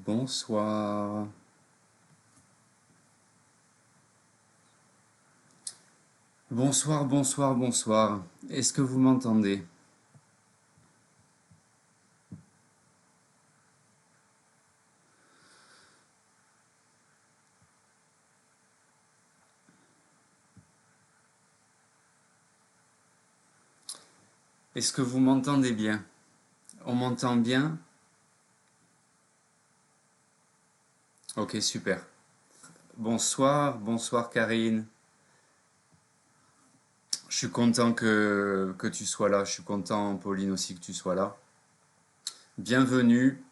Bonsoir. Bonsoir, bonsoir, bonsoir. Est-ce que vous m'entendez? Est-ce que vous m'entendez bien? On m'entend bien? Ok, super. Bonsoir, bonsoir Karine. Je suis content que tu sois là. Je suis content, Pauline, aussi que tu sois là. Bienvenue.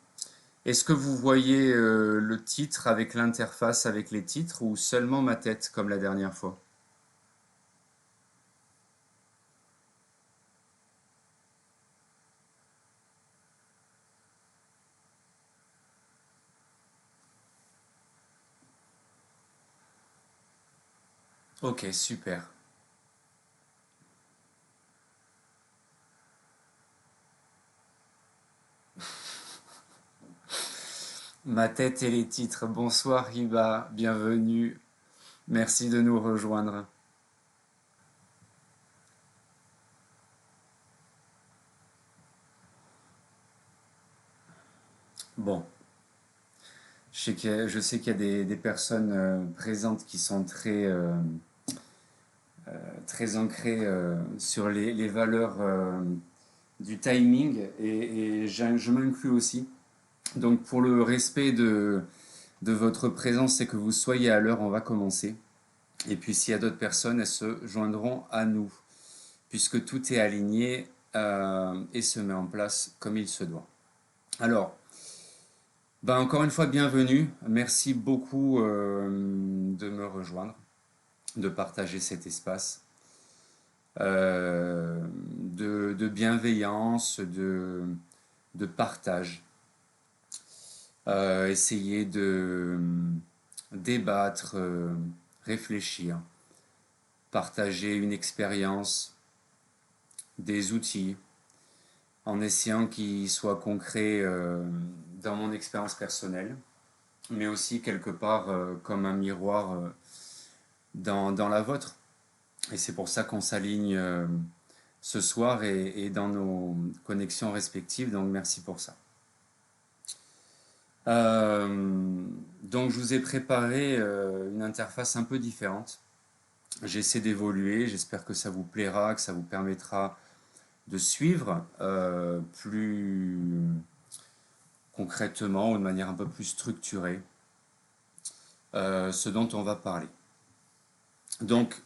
Est-ce que vous voyez le titre avec l'interface avec les titres ou seulement ma tête comme la dernière fois? Ok, super. Ma tête et les titres. Bonsoir Riba, bienvenue. Merci de nous rejoindre. Bon, je sais qu'il y a des personnes présentes qui sont très ancrées sur les valeurs du timing et je m'inclus aussi. Donc pour le respect de votre présence et que vous soyez à l'heure, on va commencer. Et puis s'il y a d'autres personnes, elles se joindront à nous, puisque tout est aligné et se met en place comme il se doit. Alors, ben encore une fois, bienvenue. Merci beaucoup de me rejoindre, de partager cet espace de bienveillance, de partage. Essayer de débattre, réfléchir, partager une expérience, des outils, en essayant qu'ils soient concrets dans mon expérience personnelle, mais aussi quelque part comme un miroir dans la vôtre. Et c'est pour ça qu'on s'aligne ce soir et dans nos connexions respectives, donc merci pour ça. Donc je vous ai préparé une interface un peu différente. J'essaie d'évoluer, j'espère que ça vous plaira, que ça vous permettra de suivre plus concrètement ou de manière un peu plus structurée ce dont on va parler. Donc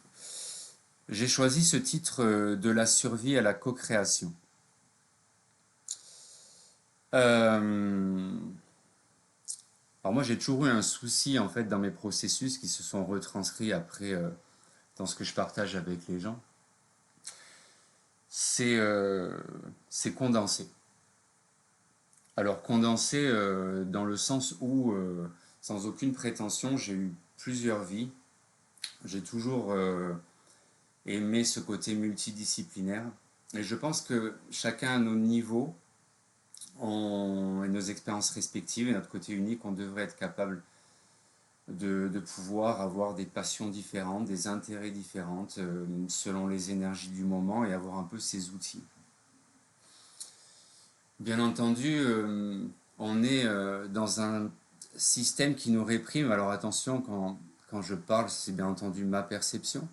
j'ai choisi ce titre de la survie à la co-création. Alors moi j'ai toujours eu un souci en fait dans mes processus qui se sont retranscrits après dans ce que je partage avec les gens. C'est condenser. Alors condenser dans le sens où, sans aucune prétention, j'ai eu plusieurs vies. J'ai toujours aimé ce côté multidisciplinaire. Et je pense que chacun à nos niveaux, et nos expériences respectives et notre côté unique, on devrait être capable de pouvoir avoir des passions différentes, des intérêts différents selon les énergies du moment et avoir un peu ces outils. Bien entendu, on est dans un système qui nous réprime. Alors attention, quand je parle, c'est bien entendu ma perception.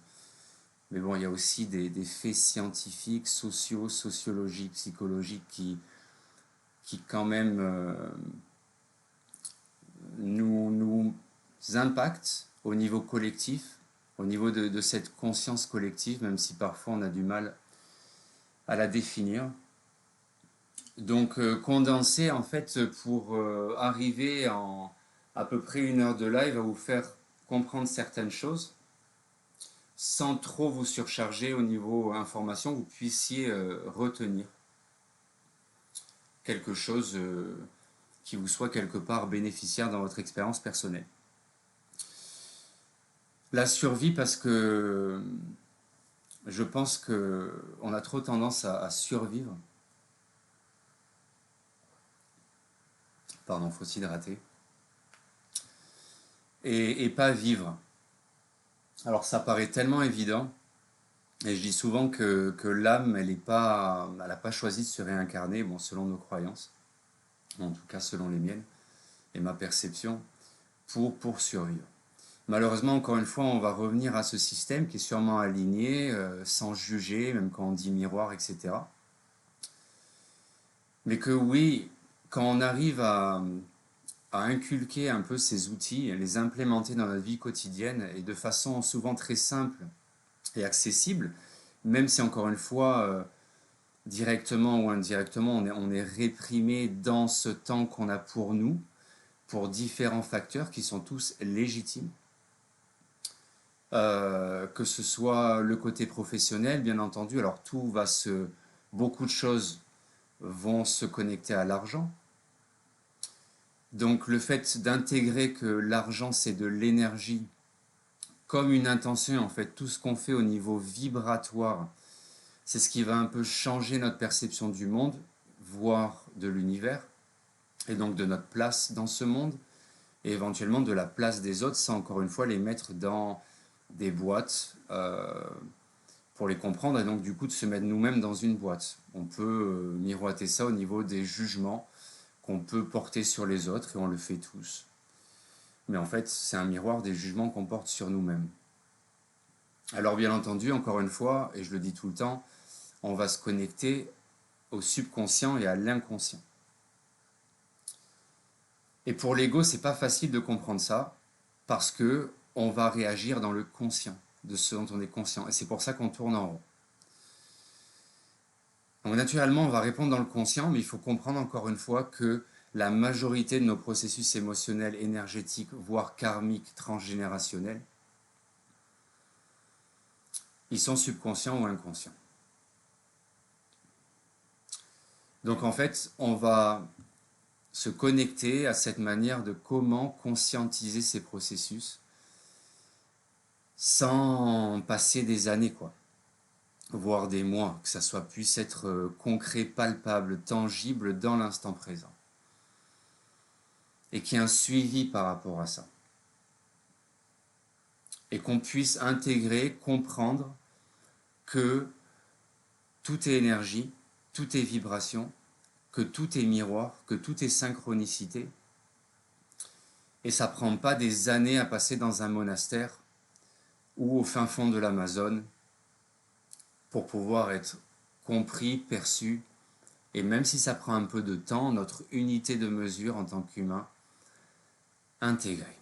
Mais bon, il y a aussi des faits scientifiques, sociaux, sociologiques, psychologiques qui quand même nous impactent au niveau collectif, au niveau de cette conscience collective, même si parfois on a du mal à la définir. Donc condenser en fait pour arriver en à peu près 1 heure de live à vous faire comprendre certaines choses sans trop vous surcharger au niveau information, vous puissiez retenir quelque chose qui vous soit quelque part bénéficiaire dans votre expérience personnelle. La survie parce que je pense que on a trop tendance à survivre. Pardon, faut s'hydrater. et pas vivre. Alors ça paraît tellement évident, et je dis souvent que l'âme, elle n'a pas choisi de se réincarner, bon, selon nos croyances, en tout cas selon les miennes et ma perception, pour survivre. Malheureusement, encore une fois, on va revenir à ce système qui est sûrement aligné, sans juger, même quand on dit miroir, etc. Mais que oui, quand on arrive à inculquer un peu ces outils, les implémenter dans notre vie quotidienne, et de façon souvent très simple et accessible, même si encore une fois, directement ou indirectement, on est réprimé dans ce temps qu'on a pour nous, pour différents facteurs qui sont tous légitimes. Que ce soit le côté professionnel, bien entendu, alors beaucoup de choses vont se connecter à l'argent. Donc le fait d'intégrer que l'argent c'est de l'énergie comme une intention, en fait, tout ce qu'on fait au niveau vibratoire, c'est ce qui va un peu changer notre perception du monde, voire de l'univers, et donc de notre place dans ce monde, et éventuellement de la place des autres, sans encore une fois les mettre dans des boîtes pour les comprendre, et donc du coup de se mettre nous-mêmes dans une boîte. On peut miroiter ça au niveau des jugements qu'on peut porter sur les autres, et on le fait tous. Mais en fait, c'est un miroir des jugements qu'on porte sur nous-mêmes. Alors bien entendu, encore une fois, et je le dis tout le temps, on va se connecter au subconscient et à l'inconscient. Et pour l'ego, c'est pas facile de comprendre ça, parce que on va réagir dans le conscient, de ce dont on est conscient. Et c'est pour ça qu'on tourne en rond. Donc naturellement, on va répondre dans le conscient, mais il faut comprendre encore une fois que la majorité de nos processus émotionnels, énergétiques, voire karmiques, transgénérationnels, ils sont subconscients ou inconscients. Donc en fait, on va se connecter à cette manière de comment conscientiser ces processus sans passer des années, quoi, voire des mois, que ça puisse être concret, palpable, tangible dans l'instant présent. Et qu'il y ait un suivi par rapport à ça. Et qu'on puisse intégrer, comprendre que tout est énergie, tout est vibration, que tout est miroir, que tout est synchronicité. Et ça ne prend pas des années à passer dans un monastère ou au fin fond de l'Amazone pour pouvoir être compris, perçu, et même si ça prend un peu de temps, notre unité de mesure en tant qu'humain, intégrée.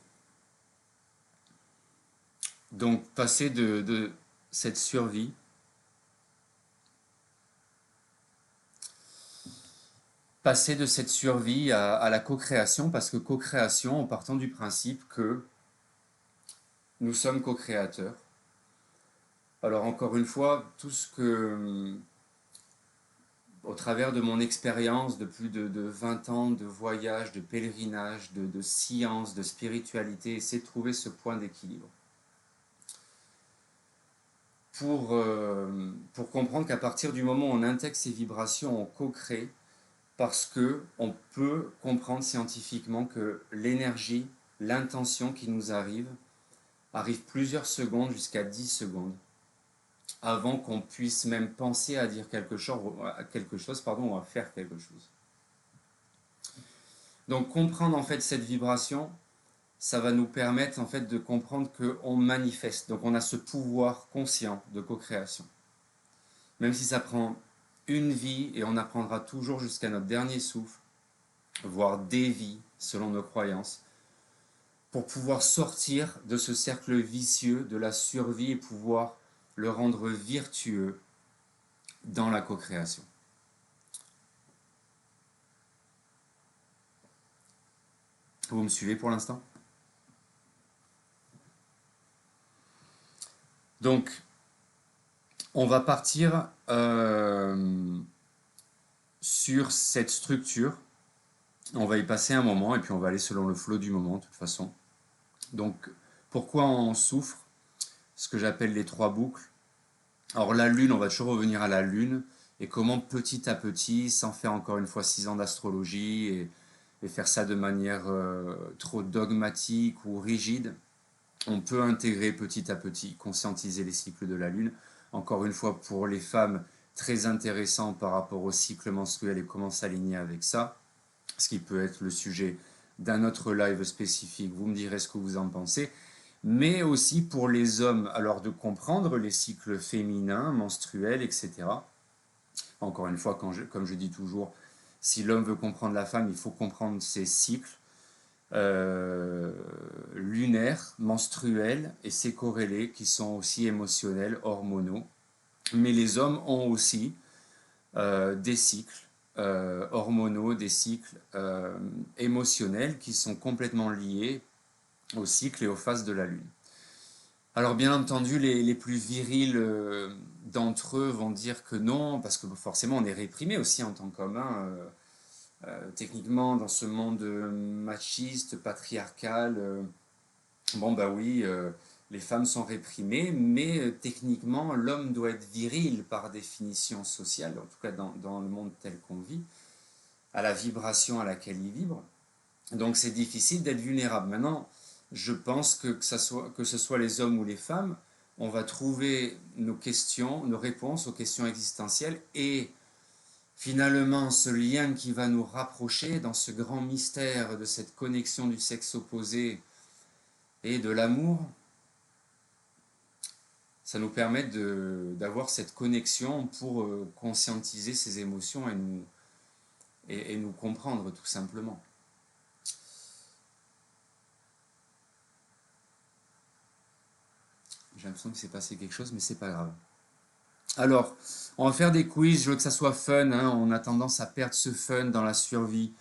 Donc passer de cette survie à la co-création, parce que co-création en partant du principe que nous sommes co-créateurs. Alors encore une fois, tout ce que, au travers de mon expérience de plus de 20 ans de voyage, de pèlerinage, de science, de spiritualité, essayer de trouver ce point d'équilibre. Pour comprendre qu'à partir du moment où on intègre ces vibrations, on co-crée, parce que on peut comprendre scientifiquement que l'énergie, l'intention qui nous arrive plusieurs secondes jusqu'à 10 secondes avant qu'on puisse même penser à dire quelque chose, ou à faire quelque chose. Donc comprendre en fait cette vibration, ça va nous permettre en fait de comprendre qu'on manifeste. Donc on a ce pouvoir conscient de co-création. Même si ça prend une vie, et on apprendra toujours jusqu'à notre dernier souffle, voire des vies selon nos croyances, pour pouvoir sortir de ce cercle vicieux de la survie et pouvoir le rendre virtueux dans la co-création. Vous me suivez pour l'instant? Donc, on va partir sur cette structure. On va y passer un moment et puis on va aller selon le flot du moment de toute façon. Donc, pourquoi on souffre? Ce que j'appelle les 3 boucles. Alors la Lune, on va toujours revenir à la Lune, et comment petit à petit, sans faire encore une fois 6 ans d'astrologie et faire ça de manière trop dogmatique ou rigide. On peut intégrer petit à petit, conscientiser les cycles de la Lune. Encore une fois, pour les femmes, très intéressant par rapport au cycle menstruel et comment s'aligner avec ça, ce qui peut être le sujet d'un autre live spécifique. Vous me direz ce que vous en pensez. Mais aussi pour les hommes, alors de comprendre les cycles féminins, menstruels, etc. Encore une fois, comme je dis toujours, si l'homme veut comprendre la femme, il faut comprendre ses cycles lunaires, menstruels et ses corrélés qui sont aussi émotionnels, hormonaux. Mais les hommes ont aussi des cycles hormonaux, des cycles émotionnels qui sont complètement liés au cycle et aux phases de la Lune. Alors bien entendu, les plus virils d'entre eux vont dire que non, parce que forcément on est réprimé aussi en tant qu'homme. Techniquement, dans ce monde machiste, patriarcal, bon bah oui, les femmes sont réprimées, mais techniquement l'homme doit être viril par définition sociale, en tout cas dans le monde tel qu'on vit, à la vibration à laquelle il vibre. Donc c'est difficile d'être vulnérable. Maintenant, je pense que ce soit les hommes ou les femmes, on va trouver nos questions, nos réponses aux questions existentielles et finalement ce lien qui va nous rapprocher dans ce grand mystère de cette connexion du sexe opposé et de l'amour, ça nous permet d'avoir cette connexion pour conscientiser ces émotions et nous comprendre tout simplement. J'ai l'impression qu'il s'est passé quelque chose, mais c'est pas grave. Alors, on va faire des quiz, je veux que ça soit fun, hein. On a tendance à perdre ce fun dans la survie.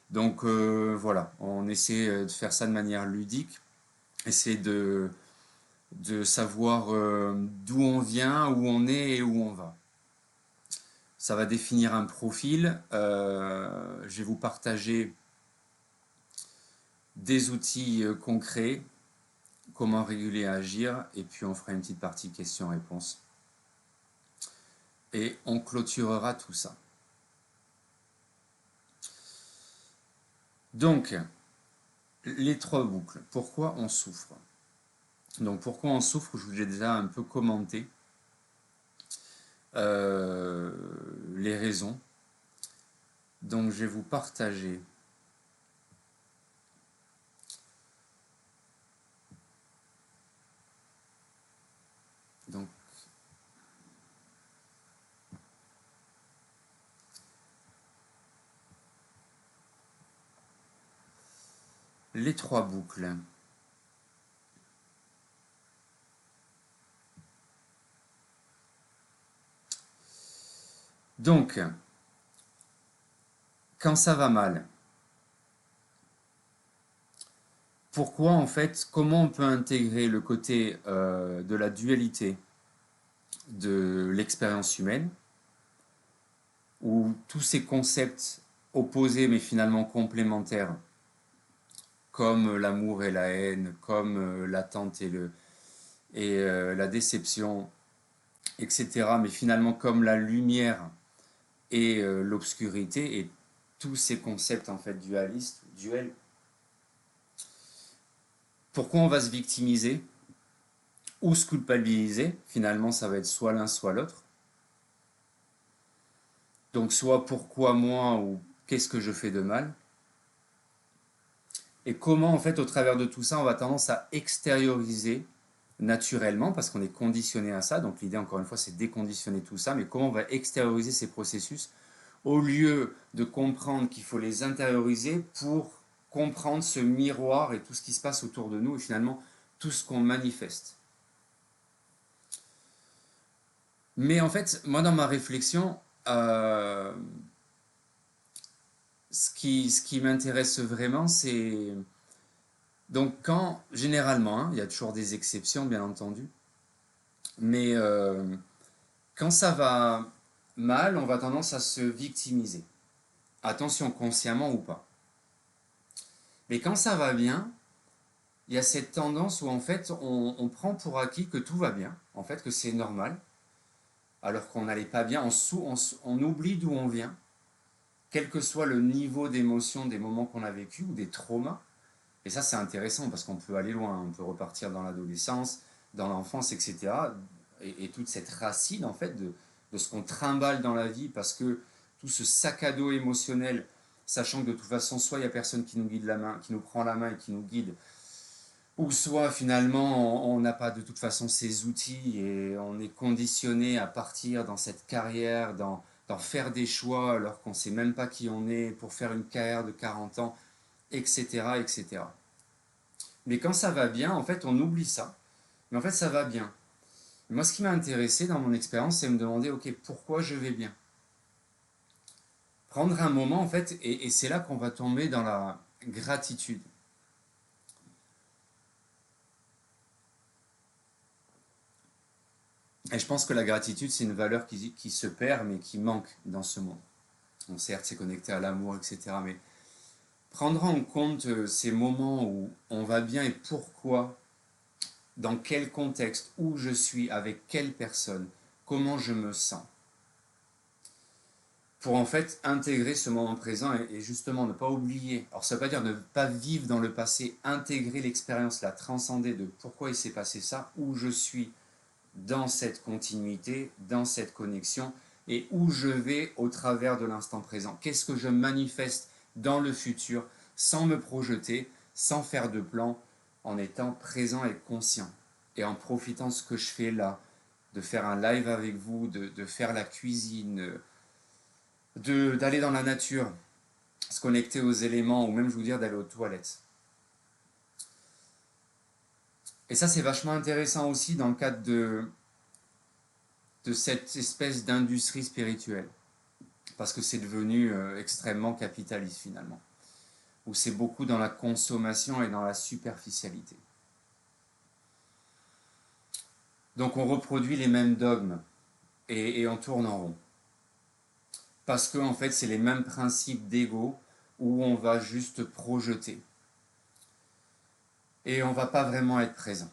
Donc voilà, on essaie de faire ça de manière ludique, essayer de savoir d'où on vient, où on est et où on va. Ça va définir un profil. Je vais vous partager des outils concrets, comment réguler et agir, et puis on fera une petite partie questions-réponses. Et on clôturera tout ça. Donc, les trois boucles. Pourquoi on souffre? Donc, pourquoi on souffre, je vous ai déjà un peu commenté les raisons. Donc, je vais vous partager donc les trois boucles. Donc, quand ça va mal, pourquoi en fait, comment on peut intégrer le côté de la dualité de l'expérience humaine, où tous ces concepts opposés mais finalement complémentaires, comme l'amour et la haine, comme l'attente et la déception, etc., mais finalement comme la lumière et l'obscurité, et tous ces concepts en fait dualistes, duels. Pourquoi on va se victimiser ou se culpabiliser? Finalement, ça va être soit l'un, soit l'autre. Donc, soit pourquoi moi ou qu'est-ce que je fais de mal? Et comment, en fait, au travers de tout ça, on va tendance à extérioriser naturellement, parce qu'on est conditionné à ça. Donc, l'idée, encore une fois, c'est déconditionner tout ça. Mais comment on va extérioriser ces processus au lieu de comprendre qu'il faut les intérioriser pour comprendre ce miroir et tout ce qui se passe autour de nous et finalement tout ce qu'on manifeste. Mais en fait, moi dans ma réflexion, ce qui m'intéresse vraiment, c'est donc quand, généralement, hein, il y a toujours des exceptions bien entendu, mais quand ça va mal, on va tendance à se victimiser. Attention, consciemment ou pas. Mais quand ça va bien, il y a cette tendance où en fait on prend pour acquis que tout va bien, en fait que c'est normal, alors qu'on n'allait pas bien, on oublie d'où on vient. quel que soit le niveau d'émotion des moments qu'on a vécu ou des traumas. Et ça, c'est intéressant parce qu'on peut aller loin, on peut repartir dans l'adolescence, dans l'enfance, etc. Et toute cette racine, en fait, de ce qu'on trimballe dans la vie, parce que tout ce sac à dos émotionnel, sachant que de toute façon, soit il n'y a personne qui nous guide la main, qui nous prend la main et qui nous guide, ou soit finalement, on n'a pas de toute façon ces outils et on est conditionné à partir dans cette carrière, dans faire des choix alors qu'on ne sait même pas qui on est pour faire une carrière de 40 ans, etc., etc. Mais quand ça va bien, en fait, on oublie ça. Mais en fait, ça va bien. Moi, ce qui m'a intéressé dans mon expérience, c'est me demander, ok, pourquoi je vais bien? Prendre un moment, en fait, et c'est là qu'on va tomber dans la gratitude. Et je pense que la gratitude, c'est une valeur qui se perd, mais qui manque dans ce monde. Bon, certes, c'est connecté à l'amour, etc. Mais prendre en compte ces moments où on va bien et pourquoi, dans quel contexte, où je suis, avec quelle personne, comment je me sens, pour en fait intégrer ce moment présent et justement ne pas oublier. Alors ça ne veut pas dire ne pas vivre dans le passé, intégrer l'expérience, la transcender de pourquoi il s'est passé ça, où je suis dans cette continuité, dans cette connexion et où je vais au travers de l'instant présent. Qu'est-ce que je manifeste dans le futur sans me projeter, sans faire de plan, en étant présent et conscient et en profitant de ce que je fais là, de faire un live avec vous, de faire la cuisine, d'aller dans la nature, se connecter aux éléments, ou même je vous dire d'aller aux toilettes. Et ça c'est vachement intéressant aussi dans le cadre de cette espèce d'industrie spirituelle, parce que c'est devenu extrêmement capitaliste finalement, où c'est beaucoup dans la consommation et dans la superficialité. Donc on reproduit les mêmes dogmes et on tourne en rond. Parce que en fait c'est les mêmes principes d'ego où on va juste projeter. Et on va pas vraiment être présent.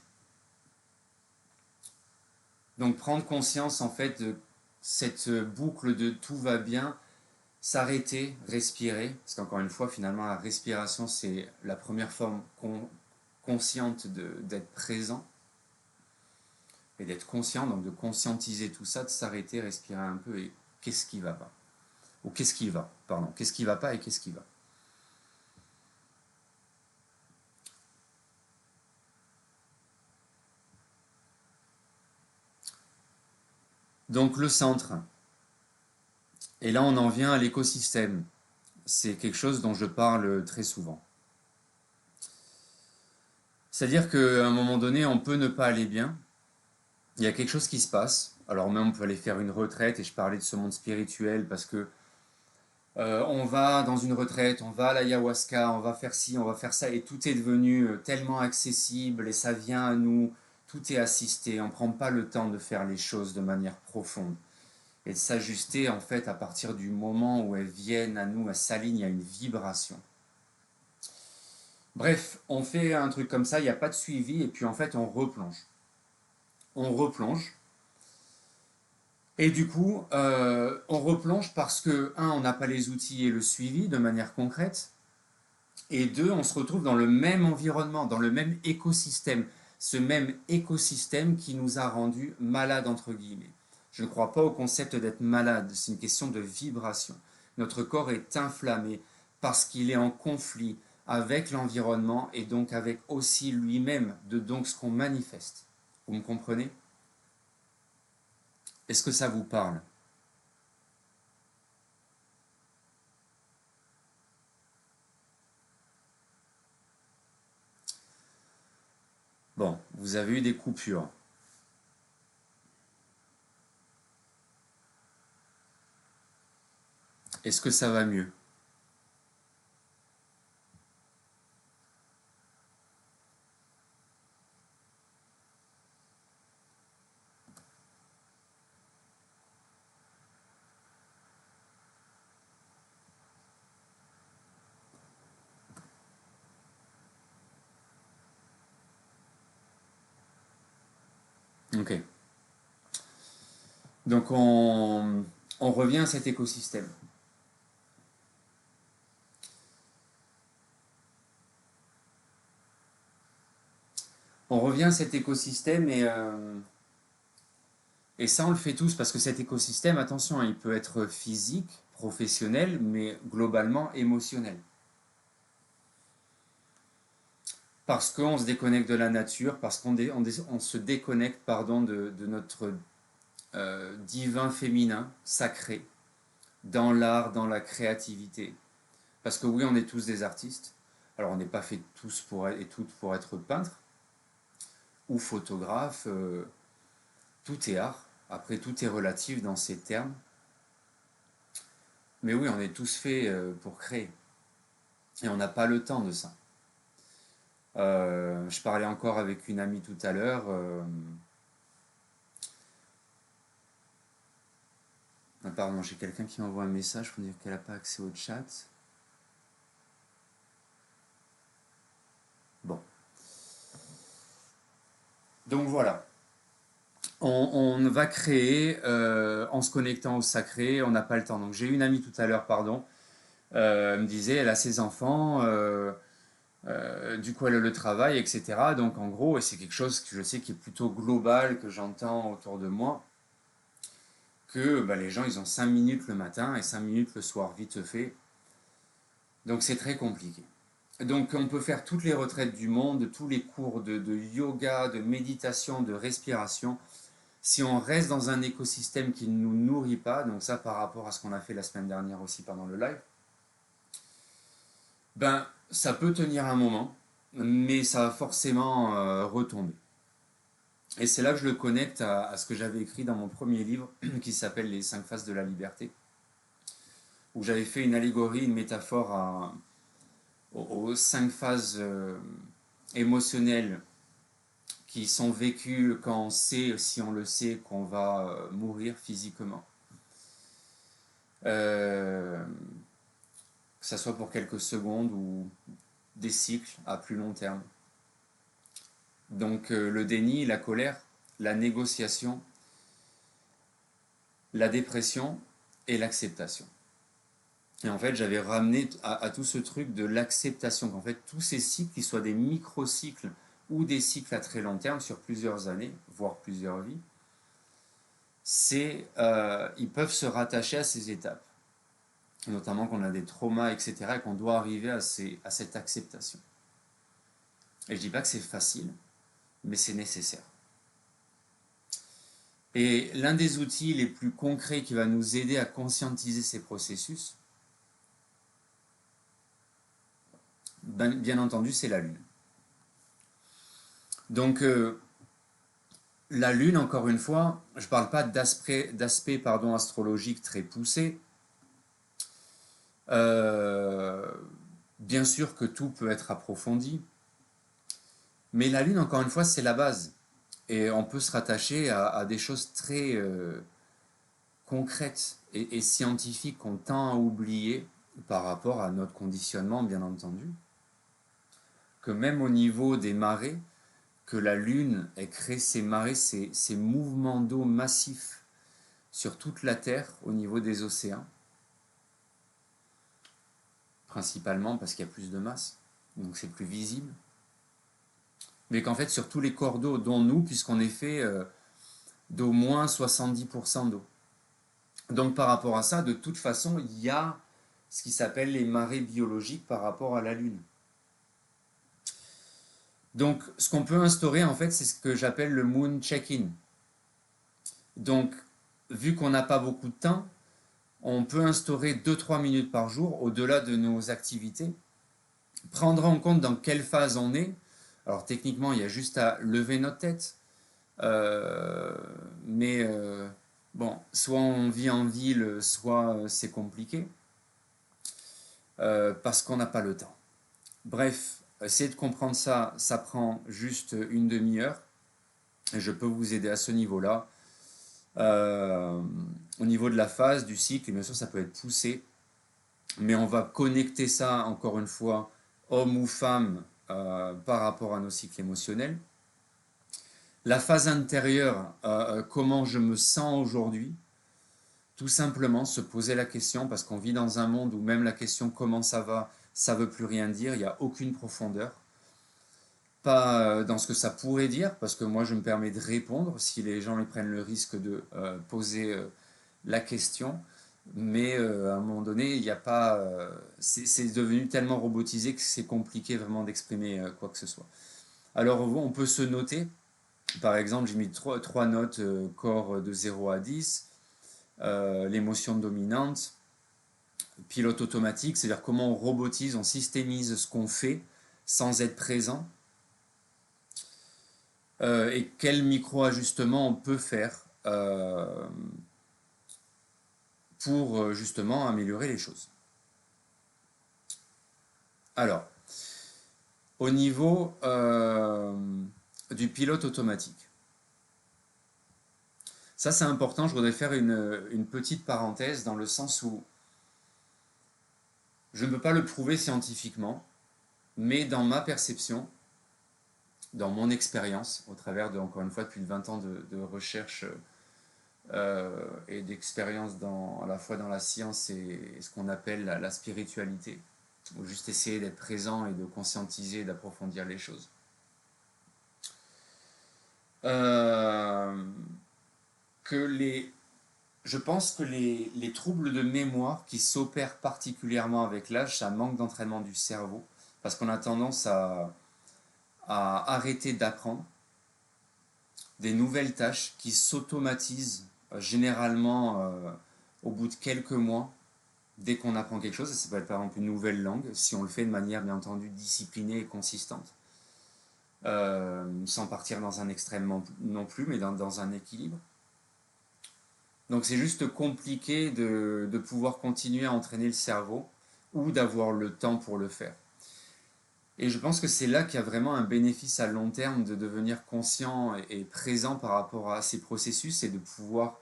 Donc prendre conscience en fait de cette boucle de tout va bien, s'arrêter, respirer, parce qu'encore une fois finalement la respiration c'est la première forme consciente d'être présent et d'être conscient, donc de conscientiser tout ça, de s'arrêter, respirer un peu et qu'est-ce qui va pas? Ou qu'est-ce qui va? Pardon, qu'est-ce qui va pas et qu'est-ce qui va? Donc le centre, et là on en vient à l'écosystème, c'est quelque chose dont je parle très souvent. C'est-à-dire qu'à un moment donné, on peut ne pas aller bien, il y a quelque chose qui se passe. Alors même on peut aller faire une retraite, et je parlais de ce monde spirituel parce que on va dans une retraite, on va à l'ayahuasca, on va faire ci, on va faire ça, et tout est devenu tellement accessible, et ça vient à nous, tout est assisté, on ne prend pas le temps de faire les choses de manière profonde, et de s'ajuster en fait à partir du moment où elles viennent à nous, elles s'alignent à une vibration. Bref, on fait un truc comme ça, il n'y a pas de suivi, et puis en fait on replonge. On replonge, et du coup, on replonge parce que, un, on n'a pas les outils et le suivi de manière concrète, et deux, on se retrouve dans le même environnement, dans le même écosystème, ce même écosystème qui nous a rendus malades, entre guillemets. Je ne crois pas au concept d'être malade, c'est une question de vibration. Notre corps est inflammé parce qu'il est en conflit avec l'environnement et donc avec aussi lui-même, de donc ce qu'on manifeste. Vous me comprenez? Est-ce que ça vous parle? Bon, vous avez eu des coupures. Est-ce que ça va mieux? Ok. Donc on revient à cet écosystème. On revient à cet écosystème et ça, on le fait tous parce que cet écosystème, attention, hein, il peut être physique, professionnel, mais globalement émotionnel. Parce qu'on se déconnecte de la nature, parce qu'on se déconnecte pardon, de notre divin féminin, sacré, dans l'art, dans la créativité. Parce que oui, on est tous des artistes. Alors, on n'est pas fait tous et toutes pour être peintres ou photographes. Tout est art. Après, tout est relatif dans ces termes. Mais oui, on est tous faits pour créer. Et on n'a pas le temps de ça. Je parlais encore avec une amie tout à l'heure. Pardon, j'ai quelqu'un qui m'envoie un message pour dire qu'elle n'a pas accès au chat. Bon. Donc voilà. On va créer en se connectant au sacré, on n'a pas le temps. Donc j'ai une amie tout à l'heure, pardon, elle me disait, elle a ses enfants, du coup elle a le travail, etc. Donc en gros, et c'est quelque chose que je sais qui est plutôt global, que j'entends autour de moi, que bah, les gens ils ont 5 minutes le matin et 5 minutes le soir, vite fait. Donc c'est très compliqué. Donc on peut faire toutes les retraites du monde, tous les cours de yoga, de méditation, de respiration. Si on reste dans un écosystème qui ne nous nourrit pas, donc ça par rapport à ce qu'on a fait la semaine dernière aussi pendant le live, ben ça peut tenir un moment, mais ça va forcément retomber. Et c'est là que je le connecte à ce que j'avais écrit dans mon premier livre qui s'appelle Les 5 phases de la liberté, où j'avais fait une allégorie, une métaphore aux 5 phases émotionnelles qui sont vécues quand on sait, si on le sait, qu'on va mourir physiquement. Que ça soit pour quelques secondes ou des cycles à plus long terme. Donc le déni, la colère, la négociation, la dépression et l'acceptation. Et en fait, j'avais ramené à tout ce truc de l'acceptation, qu'en fait, tous ces cycles, qu'ils soient des micro-cycles ou des cycles à très long terme sur plusieurs années, voire plusieurs vies, ils peuvent se rattacher à ces étapes. Notamment qu'on a des traumas, etc., et qu'on doit arriver à cette acceptation. Et je dis pas que c'est facile, mais c'est nécessaire. Et l'un des outils les plus concrets qui va nous aider à conscientiser ces processus, bien entendu, c'est la Lune. Donc, la Lune, encore une fois, je ne parle pas d'aspect astrologique très poussé. Bien sûr que tout peut être approfondi, mais la Lune, encore une fois, c'est la base. Et on peut se rattacher à des choses très concrètes et scientifiques qu'on tend à oublier par rapport à notre conditionnement, bien entendu. Que même au niveau des marées, que la Lune ait créé ces marées, ces mouvements d'eau massifs sur toute la Terre au niveau des océans, principalement parce qu'il y a plus de masse, donc c'est plus visible, mais qu'en fait sur tous les corps d'eau, dont nous, puisqu'on est fait d'au moins 70% d'eau. Donc par rapport à ça, de toute façon, il y a ce qui s'appelle les marées biologiques par rapport à la Lune. Donc ce qu'on peut instaurer en fait, c'est ce que j'appelle le moon check-in. Donc vu qu'on n'a pas beaucoup de temps, on peut instaurer 2-3 minutes par jour au-delà de nos activités, prendre en compte dans quelle phase on est. Alors techniquement, il y a juste à lever notre tête, mais bon, soit on vit en ville, soit c'est compliqué, parce qu'on n'a pas le temps. Bref, essayez de comprendre ça, ça prend juste une demi-heure, et je peux vous aider à ce niveau-là. Au niveau de la phase, du cycle, bien sûr, ça peut être poussé, mais on va connecter ça, encore une fois, homme ou femme, par rapport à nos cycles émotionnels. La phase intérieure, comment je me sens aujourd'hui, tout simplement se poser la question, parce qu'on vit dans un monde où même la question comment ça va, ça ne veut plus rien dire, il n'y a aucune profondeur. pas dans ce que ça pourrait dire, parce que moi je me permets de répondre si les gens ils prennent le risque de poser la question, mais à un moment donné, il n'y a pas, c'est devenu tellement robotisé que c'est compliqué vraiment d'exprimer quoi que ce soit. Alors on peut se noter, par exemple j'ai mis trois notes corps de 0 à 10, l'émotion dominante, pilote automatique, c'est-à-dire comment on robotise, on systémise ce qu'on fait sans être présent, et quel micro-ajustement on peut faire pour justement améliorer les choses. Alors, au niveau du pilote automatique, ça c'est important, je voudrais faire une petite parenthèse dans le sens où je ne peux pas le prouver scientifiquement, mais dans ma perception, dans mon expérience, au travers de, encore une fois, plus de 20 ans de recherche et d'expérience à la fois dans la science et ce qu'on appelle la spiritualité, ou juste essayer d'être présent et de conscientiser et d'approfondir les choses. Que je pense que les troubles de mémoire qui s'opèrent particulièrement avec l'âge, ça manque d'entraînement du cerveau, parce qu'on a tendance à arrêter d'apprendre des nouvelles tâches qui s'automatisent généralement au bout de quelques mois dès qu'on apprend quelque chose. Ça peut être par exemple une nouvelle langue, si on le fait de manière bien entendu disciplinée et consistante, sans partir dans un extrême non plus, mais dans un équilibre. Donc c'est juste compliqué de pouvoir continuer à entraîner le cerveau ou d'avoir le temps pour le faire. Et je pense que c'est là qu'il y a vraiment un bénéfice à long terme de devenir conscient et présent par rapport à ces processus et de pouvoir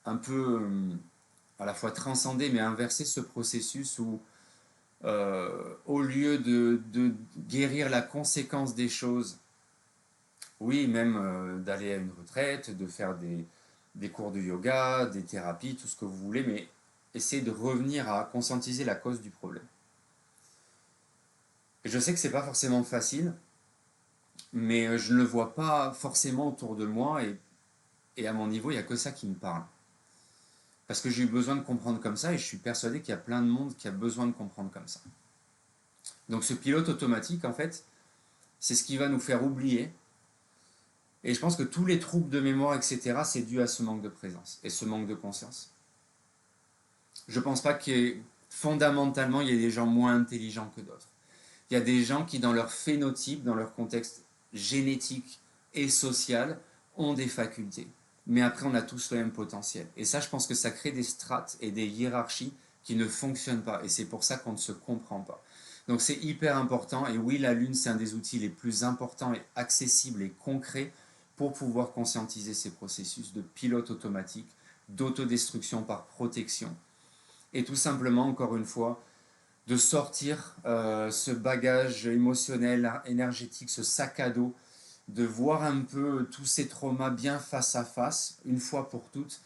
un peu à la fois transcender mais inverser ce processus où au lieu de guérir la conséquence des choses, oui, même d'aller à une retraite, de faire des cours de yoga, des thérapies, tout ce que vous voulez, mais essayer de revenir à conscientiser la cause du problème. Et je sais que c'est pas forcément facile, mais je ne le vois pas forcément autour de moi et à mon niveau, il n'y a que ça qui me parle. Parce que j'ai eu besoin de comprendre comme ça et je suis persuadé qu'il y a plein de monde qui a besoin de comprendre comme ça. Donc ce pilote automatique, en fait, c'est ce qui va nous faire oublier. Et je pense que tous les troubles de mémoire, etc., c'est dû à ce manque de présence et ce manque de conscience. Je ne pense pas que fondamentalement, il y ait des gens moins intelligents que d'autres. Il y a des gens qui, dans leur phénotype, dans leur contexte génétique et social, ont des facultés. Mais après, on a tous le même potentiel. Et ça, je pense que ça crée des strates et des hiérarchies qui ne fonctionnent pas. Et c'est pour ça qu'on ne se comprend pas. Donc c'est hyper important. Et oui, la Lune, c'est un des outils les plus importants et accessibles et concrets pour pouvoir conscientiser ces processus de pilote automatique, d'autodestruction par protection. Et tout simplement, encore une fois, de sortir ce bagage émotionnel, énergétique, ce sac à dos, de voir un peu tous ces traumas bien face à face, une fois pour toutes,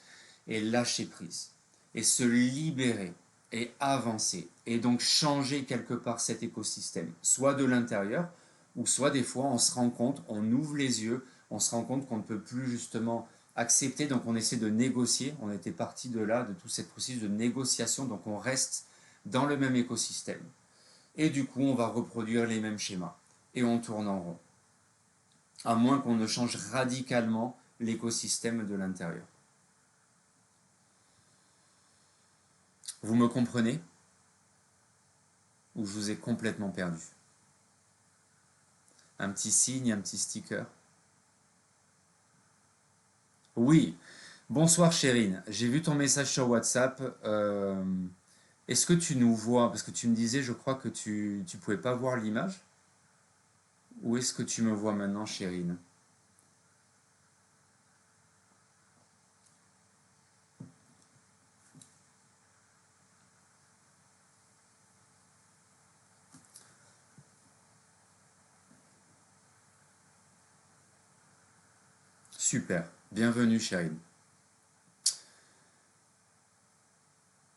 et lâcher prise, et se libérer, et avancer, et donc changer quelque part cet écosystème, soit de l'intérieur, ou soit des fois on se rend compte, on ouvre les yeux, on se rend compte qu'on ne peut plus justement accepter, donc on essaie de négocier, on était parti de là, de tout cette processus de négociation, donc on reste dans le même écosystème. Et du coup, on va reproduire les mêmes schémas. Et on tourne en rond. À moins qu'on ne change radicalement l'écosystème de l'intérieur. Vous me comprenez? Ou je vous ai complètement perdu? Un petit signe, un petit sticker? Oui. Bonsoir Chérine. J'ai vu ton message sur WhatsApp. Est-ce que tu nous vois? Parce que tu me disais, je crois que tu ne pouvais pas voir l'image. Ou est-ce que tu me vois maintenant, Chérine? Super. Bienvenue, Chérine.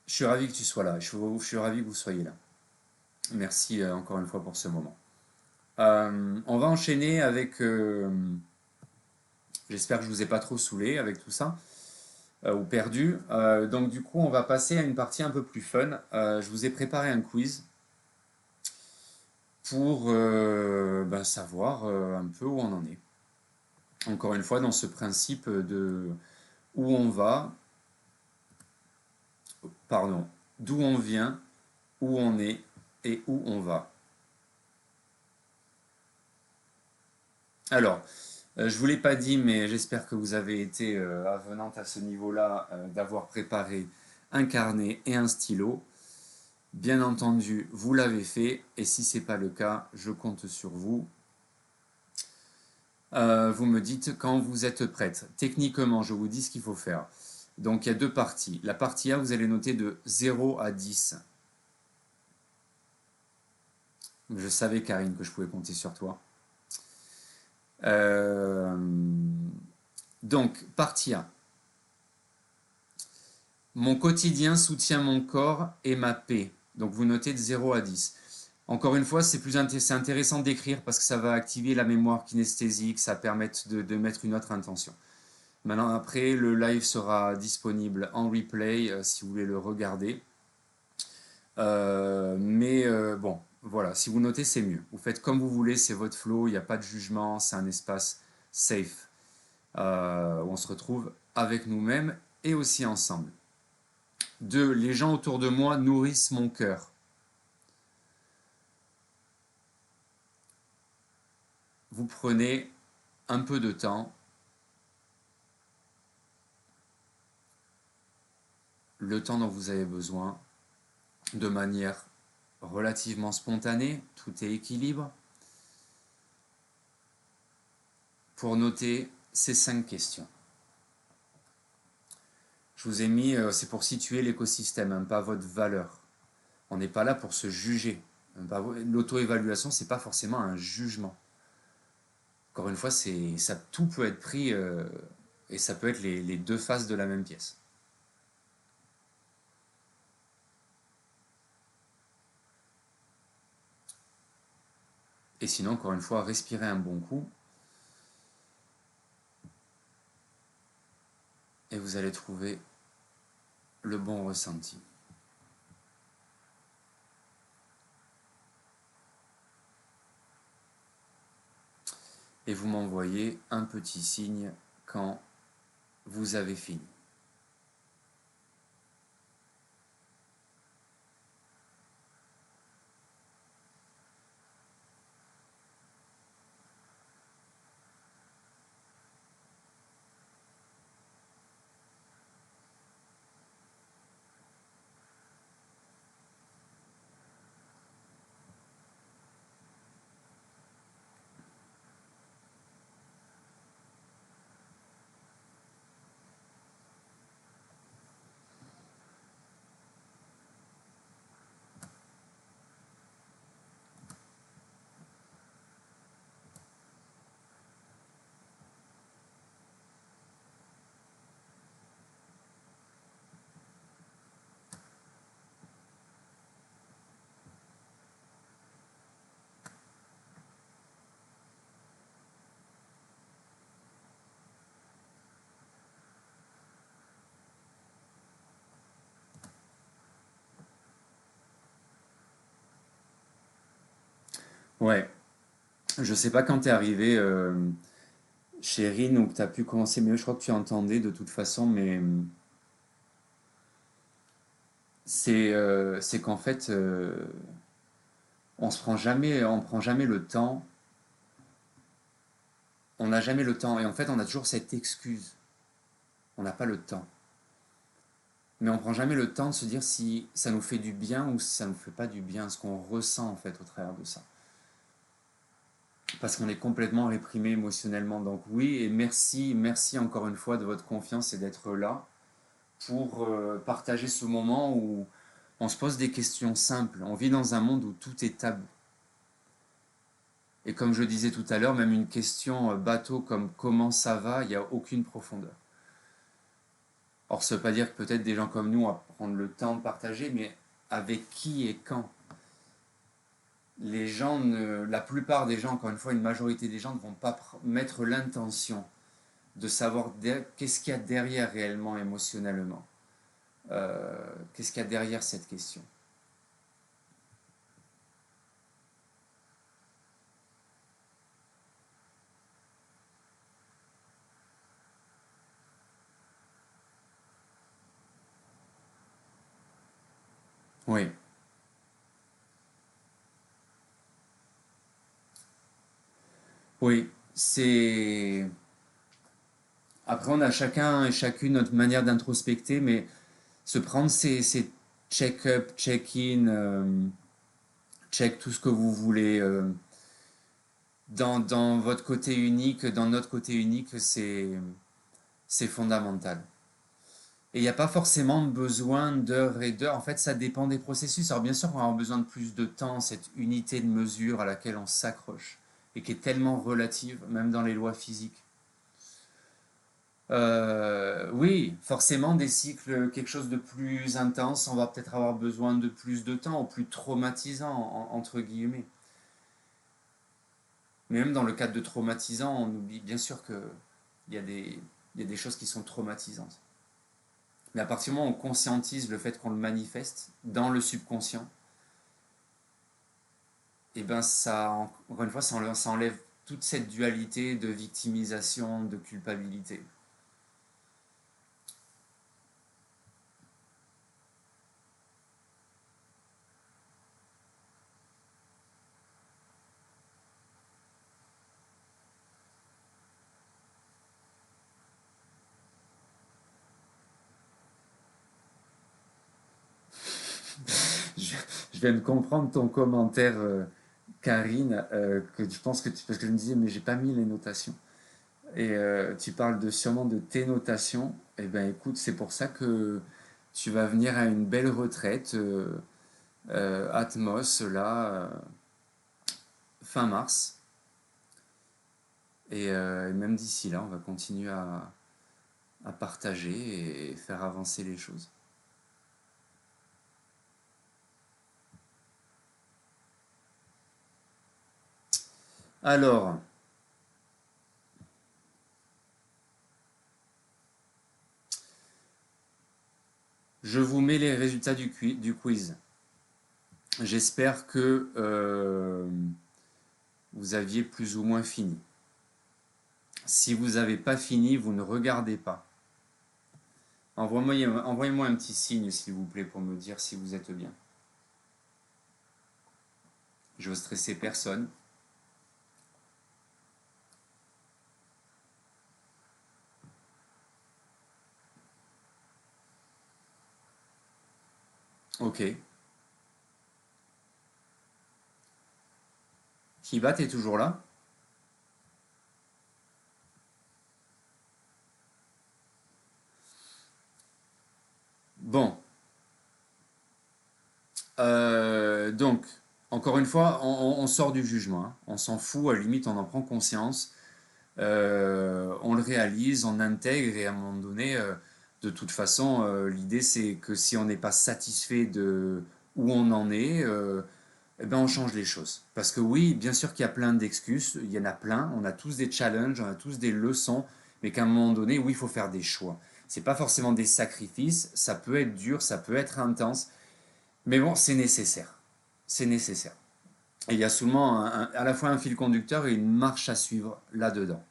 Je suis ravi que tu sois là. Je suis ravi que vous soyez là. Merci encore une fois pour ce moment. On va enchaîner avec... j'espère que je vous ai pas trop saoulé avec tout ça, ou perdu. Donc du coup, on va passer à une partie un peu plus fun. Je vous ai préparé un quiz pour ben, savoir un peu où on en est. Encore une fois, dans ce principe de où on va, pardon, d'où on vient, où on est et où on va. Alors, je ne vous l'ai pas dit, mais j'espère que vous avez été avenante à ce niveau-là d'avoir préparé un carnet et un stylo. Bien entendu, vous l'avez fait, et si ce n'est pas le cas, je compte sur vous. Vous me dites quand vous êtes prête. Techniquement, je vous dis ce qu'il faut faire. Donc, il y a deux parties. La partie A, vous allez noter de 0 à 10. Je savais, Karine, que je pouvais compter sur toi. Euh, donc, partie A. Mon quotidien soutient mon corps et ma paix. Donc, vous notez de 0 à 10. Encore une fois, c'est intéressant d'écrire parce que ça va activer la mémoire kinesthésique, ça permet de mettre une autre intention. Maintenant, après, le live sera disponible en replay si vous voulez le regarder. Bon, voilà, si vous notez, c'est mieux. Vous faites comme vous voulez, c'est votre flow, il n'y a pas de jugement, c'est un espace safe où on se retrouve avec nous-mêmes et aussi ensemble. 2. Les gens autour de moi nourrissent mon cœur. Vous prenez un peu de temps, le temps dont vous avez besoin, de manière relativement spontanée, tout est équilibre, pour noter ces 5 questions. Je vous ai mis, c'est pour situer l'écosystème, hein, pas votre valeur. On n'est pas là pour se juger. L'auto-évaluation, c'est pas forcément un jugement. Encore une fois, tout peut être pris et ça peut être les deux faces de la même pièce. Et sinon, encore une fois, respirez un bon coup et vous allez trouver le bon ressenti. Et vous m'envoyez un petit signe quand vous avez fini. Ouais, je sais pas quand t'es arrivé chez Rin ou que t'as pu commencer, mais je crois que tu entendais de toute façon, mais c'est qu'en fait, on prend jamais le temps, on n'a jamais le temps, et en fait, on a toujours cette excuse, on n'a pas le temps. Mais on prend jamais le temps de se dire si ça nous fait du bien ou si ça nous fait pas du bien, ce qu'on ressent en fait au travers de ça. Parce qu'on est complètement réprimé émotionnellement. Donc oui, et merci, merci encore une fois de votre confiance et d'être là pour partager ce moment où on se pose des questions simples. On vit dans un monde où tout est tabou. Et comme je disais tout à l'heure, même une question bateau comme comment ça va, il n'y a aucune profondeur. Or, ça ne veut pas dire que peut-être des gens comme nous vont prendre le temps de partager, mais avec qui et quand? la plupart des gens, encore une fois, une majorité des gens ne vont pas mettre l'intention de savoir qu'est-ce qu'il y a derrière réellement émotionnellement. Qu'est-ce qu'il y a derrière cette question. Oui, oui, c'est... Après, on a chacun et chacune notre manière d'introspecter, mais se prendre ces check-up, check-in, check tout ce que vous voulez, dans votre côté unique, dans notre côté unique, c'est fondamental. Et il n'y a pas forcément besoin d'heures et d'heures. En fait, ça dépend des processus. Alors bien sûr, on va avoir besoin de plus de temps, cette unité de mesure à laquelle on s'accroche et qui est tellement relative, même dans les lois physiques. Oui, forcément, des cycles, quelque chose de plus intense, on va peut-être avoir besoin de plus de temps, ou plus traumatisant, entre guillemets. Mais même dans le cadre de traumatisant, on oublie bien sûr que il y a des, il y a des choses qui sont traumatisantes. Mais à partir du moment où on conscientise le fait qu'on le manifeste dans le subconscient, et ben ça, encore une fois, ça enlève toute cette dualité de victimisation, de culpabilité. Je, je viens de comprendre ton commentaire, Karine, que je pense que parce que je me disais, mais j'ai pas mis les notations. Et tu parles sûrement de tes notations. Eh ben écoute, c'est pour ça que tu vas venir à une belle retraite, Atmos, là, fin mars. Et même d'ici là, on va continuer à partager et faire avancer les choses. Alors, je vous mets les résultats du quiz. J'espère que vous aviez plus ou moins fini. Si vous n'avez pas fini, vous ne regardez pas. Envoyez-moi un petit signe, s'il vous plaît, pour me dire si vous êtes bien. Je veux stresser personne. Ok. Kiba, t'es toujours là? Bon. Donc, encore une fois, on sort du jugement, hein. On s'en fout, à la limite, on en prend conscience. On le réalise, on intègre et à un moment donné, de toute façon, l'idée c'est que si on n'est pas satisfait de où on en est, eh ben on change les choses. Parce que oui, bien sûr qu'il y a plein d'excuses, il y en a plein, on a tous des challenges, on a tous des leçons, mais qu'à un moment donné, oui, il faut faire des choix. C'est pas forcément des sacrifices, ça peut être dur, ça peut être intense, mais bon, c'est nécessaire. C'est nécessaire. Et il y a souvent à la fois un fil conducteur et une marche à suivre là-dedans.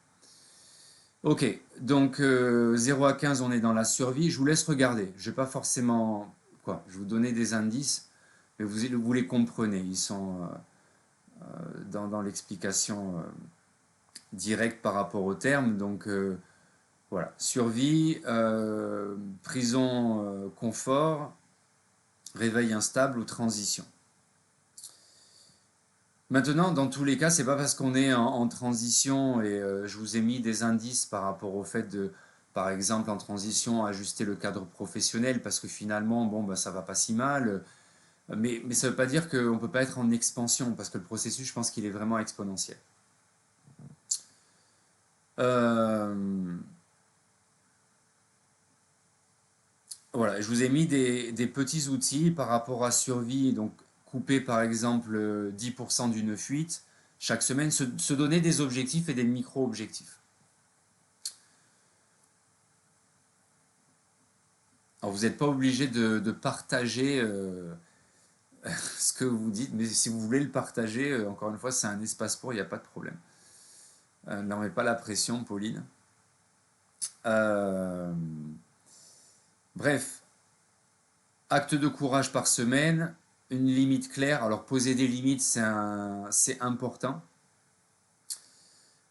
Ok, donc 0 à 15, on est dans la survie. Je vous laisse regarder. Je vais pas forcément... Quoi? Je vais vous donner des indices, mais vous les comprenez. Ils sont dans l'explication directe par rapport au terme. Donc voilà, survie, prison, confort, réveil instable ou transition. Maintenant, dans tous les cas, c'est pas parce qu'on est en transition et je vous ai mis des indices par rapport au fait de, par exemple, en transition, ajuster le cadre professionnel parce que finalement, bon, bah, ça va pas si mal. Mais ça veut pas dire qu'on peut pas être en expansion parce que le processus, je pense qu'il est vraiment exponentiel. Euh, voilà, je vous ai mis des petits outils par rapport à survie, donc couper par exemple 10% d'une fuite chaque semaine, se donner des objectifs et des micro-objectifs. Alors vous n'êtes pas obligé de partager ce que vous dites, mais si vous voulez le partager, encore une fois, c'est un espace pour, il n'y a pas de problème. N'en mets pas la pression, Pauline. Euh, Bref, acte de courage par semaine, une limite claire. Alors poser des limites, c'est important.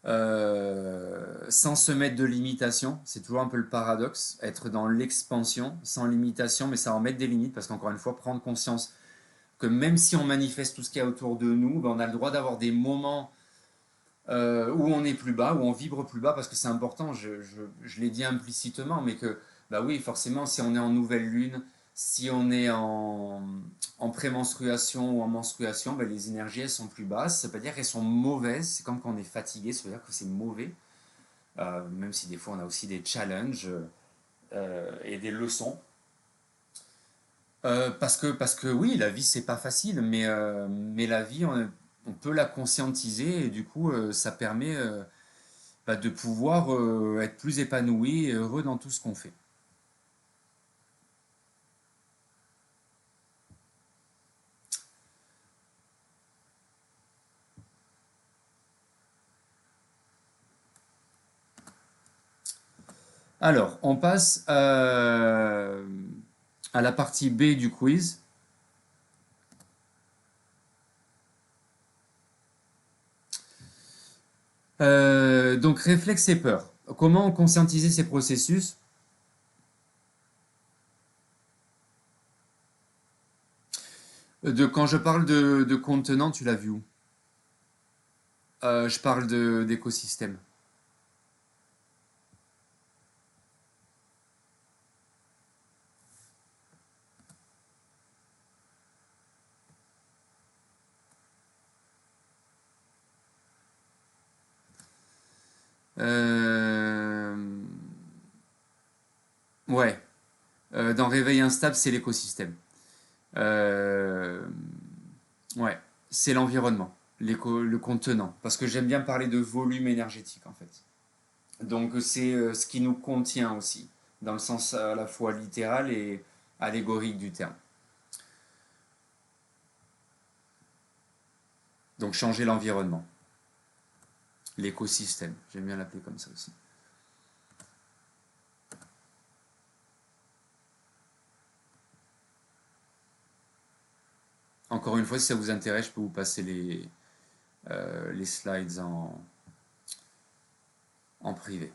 Sans se mettre de limitation, c'est toujours un peu le paradoxe, être dans l'expansion, sans limitation, mais ça en mettre des limites, parce qu'encore une fois, prendre conscience que même si on manifeste tout ce qu'il y a autour de nous, ben on a le droit d'avoir des moments où on est plus bas, où on vibre plus bas, parce que c'est important, je l'ai dit implicitement, mais que, bah oui, forcément, si on est en nouvelle lune, si on est en prémenstruation ou en menstruation, bah, les énergies, elles sont plus basses, ça veut pas dire qu'elles sont mauvaises, c'est comme quand on est fatigué, ça veut dire que c'est mauvais, même si des fois on a aussi des challenges et des leçons. Parce que oui, la vie c'est pas facile, mais la vie on peut la conscientiser et du coup ça permet bah, de pouvoir être plus épanoui et heureux dans tout ce qu'on fait. Alors, on passe à la partie B du quiz. Donc, réflexe et peur. Comment conscientiser ces processus? Quand je parle de contenant, tu l'as vu où? Je parle d'écosystème. Euh, ouais. Dans Réveil instable, c'est l'écosystème. Euh, ouais. C'est l'environnement, le contenant. Parce que j'aime bien parler de volume énergétique, en fait. Donc c'est ce qui nous contient aussi, dans le sens à la fois littéral et allégorique du terme. Donc changer l'environnement, l'écosystème, j'aime bien l'appeler comme ça aussi. Encore une fois, si ça vous intéresse, je peux vous passer les slides en privé.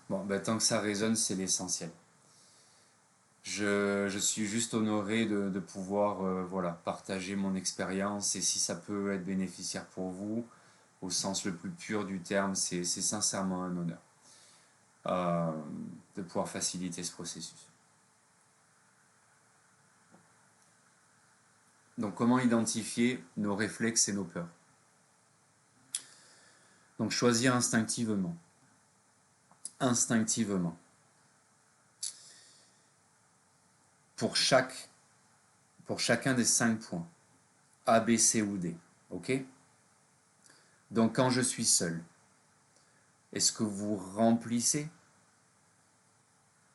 Bon, ben, tant que ça résonne, c'est l'essentiel. Je suis juste honoré de pouvoir voilà, partager mon expérience et si ça peut être bénéficiaire pour vous, au sens le plus pur du terme, c'est sincèrement un honneur euh, de pouvoir faciliter ce processus. Donc comment identifier nos réflexes et nos peurs? Donc choisir instinctivement. Instinctivement. Pour, pour chacun des 5 points. A, B, C ou D. Ok? Donc quand je suis seul, est-ce que vous remplissez?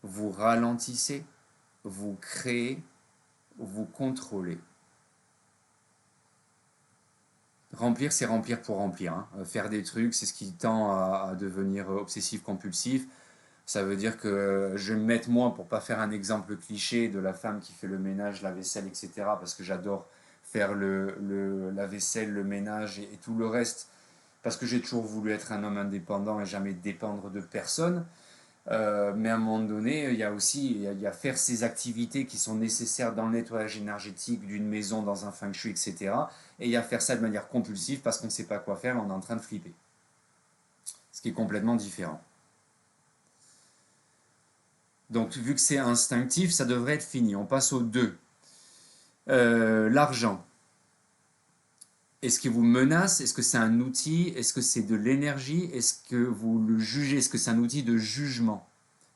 Vous ralentissez? Vous créez? Vous contrôlez? Remplir, c'est remplir pour remplir. Hein. Faire des trucs, c'est ce qui tend à devenir obsessif-compulsif. Ça veut dire que je vais me mettre moi, pour pas faire un exemple cliché de la femme qui fait le ménage, la vaisselle, etc. Parce que j'adore faire la vaisselle, le ménage et tout le reste. Parce que j'ai toujours voulu être un homme indépendant et jamais dépendre de personne. Mais à un moment donné, il y a aussi il y a faire ces activités qui sont nécessaires dans le nettoyage énergétique d'une maison, dans un feng shui, etc. Et il y a faire ça de manière compulsive parce qu'on ne sait pas quoi faire, on est en train de flipper. Ce qui est complètement différent. Donc vu que c'est instinctif, ça devrait être fini. On passe au 2. L'argent. est-ce qu'il vous menace? Est-ce que c'est un outil? Est-ce que c'est de l'énergie? Est-ce que vous le jugez? Est-ce que c'est un outil de jugement?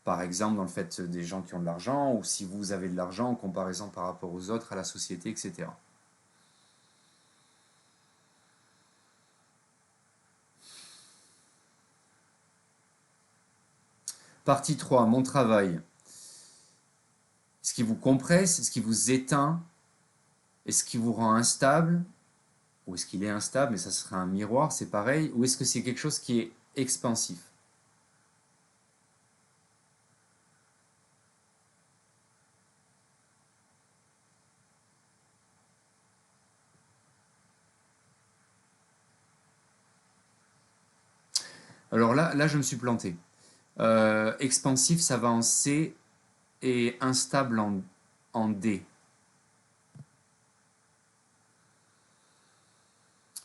Par exemple, dans le fait des gens qui ont de l'argent, ou si vous avez de l'argent en comparaison par rapport aux autres, à la société, etc. Partie 3, mon travail. Est-ce qui vous compresse? Est-ce qui vous éteint? Est-ce qui vous rend instable? Ou est-ce qu'il est instable, mais ça serait un miroir, c'est pareil? Ou est-ce que c'est quelque chose qui est expansif? Alors là, je me suis planté. Expansif, ça va en C et instable en D.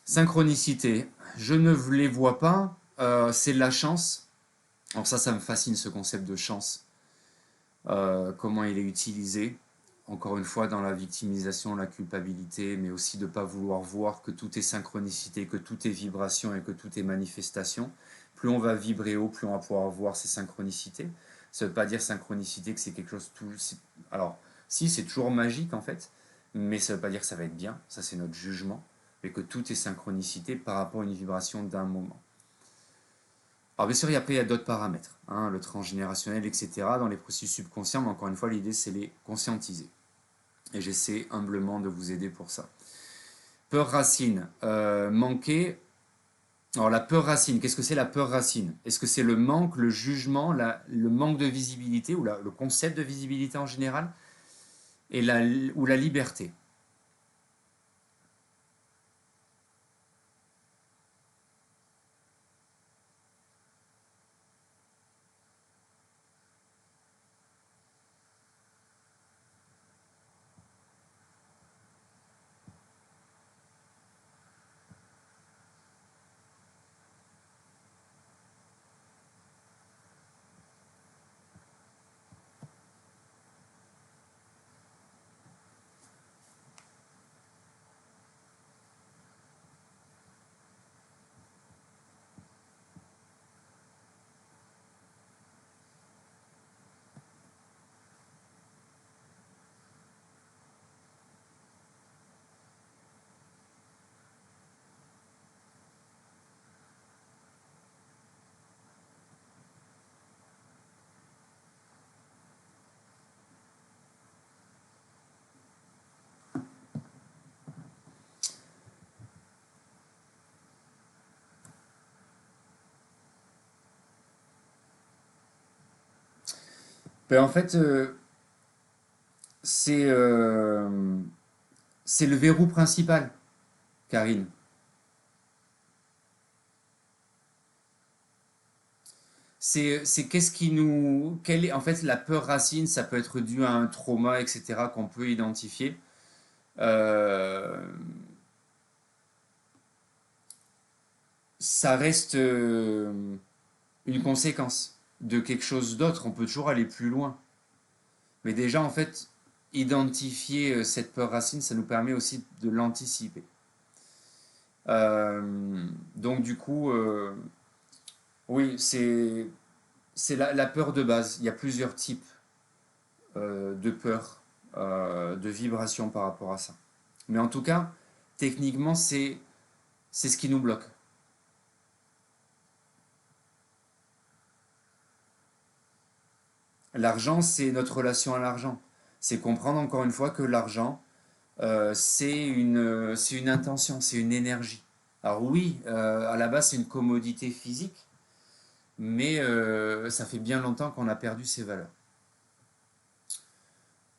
Synchronicité, je ne les vois pas, c'est de la chance. Alors ça me fascine ce concept de chance, comment il est utilisé, encore une fois dans la victimisation, la culpabilité, mais aussi de ne pas vouloir voir que tout est synchronicité, que tout est vibration et que tout est manifestation. Plus on va vibrer haut, plus on va pouvoir voir ces synchronicités. Ça ne veut pas dire synchronicité que c'est quelque chose tout... Alors, si, c'est toujours magique en fait, mais ça ne veut pas dire que ça va être bien, ça c'est notre jugement, mais que tout est synchronicité par rapport à une vibration d'un moment. Alors bien sûr, après, il y a d'autres paramètres, hein, le transgénérationnel, etc., dans les processus subconscients, mais encore une fois, l'idée, c'est les conscientiser. Et j'essaie humblement de vous aider pour ça. Peur racine, manquer. Alors la peur racine, qu'est-ce que c'est la peur racine? Est-ce que c'est le manque, le jugement, le manque de visibilité, ou le concept de visibilité en général, et ou la liberté? Ben, en fait, c'est c'est le verrou principal, Karine. C'est qu'est-ce qui nous... Quelle est, en fait, la peur racine, ça peut être dû à un trauma, etc., qu'on peut identifier. Euh, Ça reste une conséquence de quelque chose d'autre. On peut toujours aller plus loin. Mais déjà, en fait, identifier cette peur racine, ça nous permet aussi de l'anticiper. Donc, du coup, oui, c'est la peur de base. Il y a plusieurs types de peur, de vibration par rapport à ça. Mais en tout cas, techniquement, c'est ce qui nous bloque. L'argent, c'est notre relation à l'argent. C'est comprendre encore une fois que l'argent, c'est une intention, c'est une énergie. Alors oui, à la base, c'est une commodité physique, mais ça fait bien longtemps qu'on a perdu ses valeurs.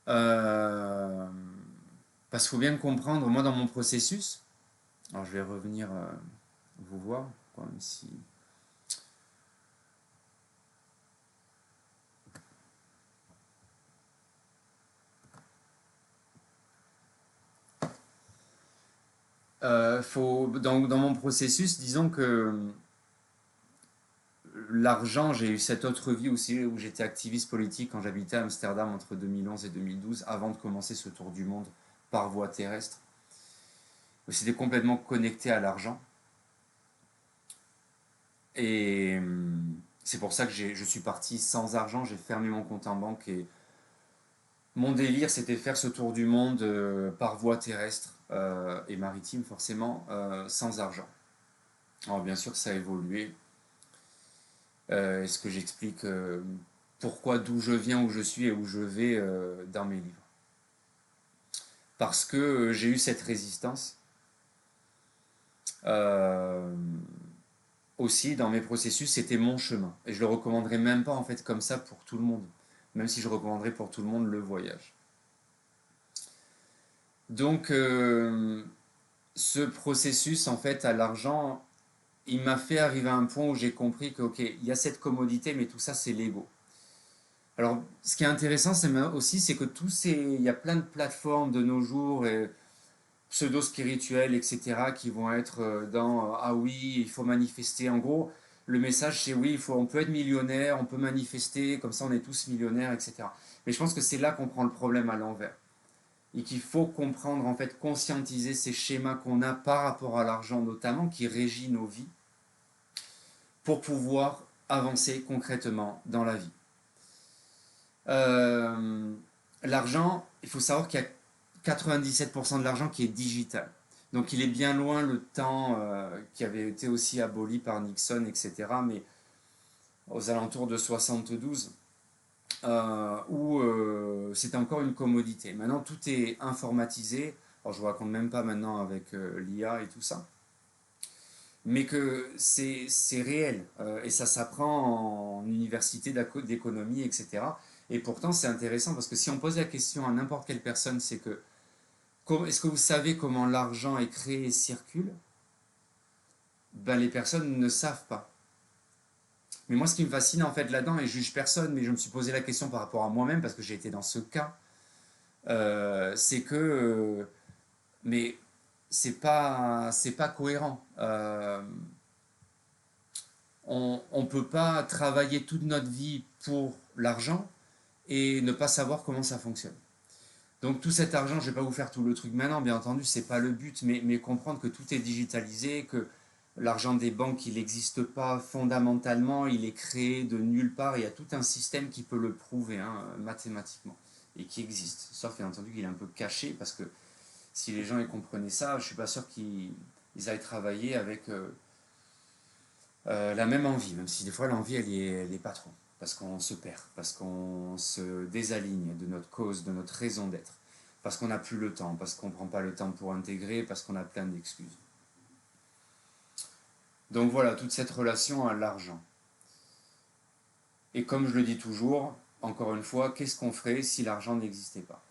Euh, Parce qu'il faut bien comprendre, moi dans mon processus, alors je vais revenir vous voir, même si... dans mon processus, disons que l'argent, j'ai eu cette autre vie aussi où j'étais activiste politique quand j'habitais à Amsterdam entre 2011 et 2012, avant de commencer ce tour du monde par voie terrestre. C'était complètement connecté à l'argent. Et c'est pour ça que je suis parti sans argent, j'ai fermé mon compte en banque et mon délire c'était faire ce tour du monde par voie terrestre et maritime forcément sans argent. Alors bien sûr ça a évolué. Est-ce que j'explique pourquoi, d'où je viens, où je suis et où je vais dans mes livres? Parce que j'ai eu cette résistance. Euh, Aussi dans mes processus, c'était mon chemin. Et je le recommanderais même pas en fait comme ça pour tout le monde. Même si je recommanderais pour tout le monde le voyage. Donc ce processus en fait à l'argent, il m'a fait arriver à un point où j'ai compris que ok, il y a cette commodité, mais tout ça c'est l'ego. Alors ce qui est intéressant c'est aussi c'est que il y a plein de plateformes de nos jours et pseudo-spirituels, etc., qui vont être dans ah oui, il faut manifester. En gros, le message c'est oui, on peut être millionnaire, on peut manifester, comme ça on est tous millionnaires, etc. Mais je pense que c'est là qu'on prend le problème à l'envers. Et qu'il faut comprendre, en fait, conscientiser ces schémas qu'on a par rapport à l'argent, notamment, qui régit nos vies, pour pouvoir avancer concrètement dans la vie. Euh, L'argent, il faut savoir qu'il y a 97% de l'argent qui est digital. Donc il est bien loin le temps qui avait été aussi aboli par Nixon, etc. Mais aux alentours de 72, où c'était encore une commodité. Maintenant tout est informatisé. Alors je vous raconte même pas maintenant avec l'IA et tout ça. Mais que c'est réel et ça s'apprend en université d'économie, etc. Et pourtant c'est intéressant parce que si on pose la question à n'importe quelle personne, c'est que est-ce que vous savez comment l'argent est créé et circule? Ben, les personnes ne savent pas. Mais moi, ce qui me fascine en fait là-dedans, et je juge personne, mais je me suis posé la question par rapport à moi-même parce que j'ai été dans ce cas, c'est que, mais c'est pas cohérent. On peut pas travailler toute notre vie pour l'argent et ne pas savoir comment ça fonctionne. Donc tout cet argent, je ne vais pas vous faire tout le truc maintenant, bien entendu, c'est pas le but, mais comprendre que tout est digitalisé, que l'argent des banques, il n'existe pas fondamentalement, il est créé de nulle part, il y a tout un système qui peut le prouver hein, mathématiquement, et qui existe. Sauf bien entendu qu'il est un peu caché, parce que si les gens y comprenaient ça, je suis pas sûr qu'ils aillent travailler avec la même envie, même si des fois l'envie, elle est pas trop, parce qu'on se perd, parce qu'on se désaligne de notre cause, de notre raison d'être, parce qu'on n'a plus le temps, parce qu'on ne prend pas le temps pour intégrer, parce qu'on a plein d'excuses. Donc voilà, toute cette relation à l'argent. Et comme je le dis toujours, encore une fois, qu'est-ce qu'on ferait si l'argent n'existait pas?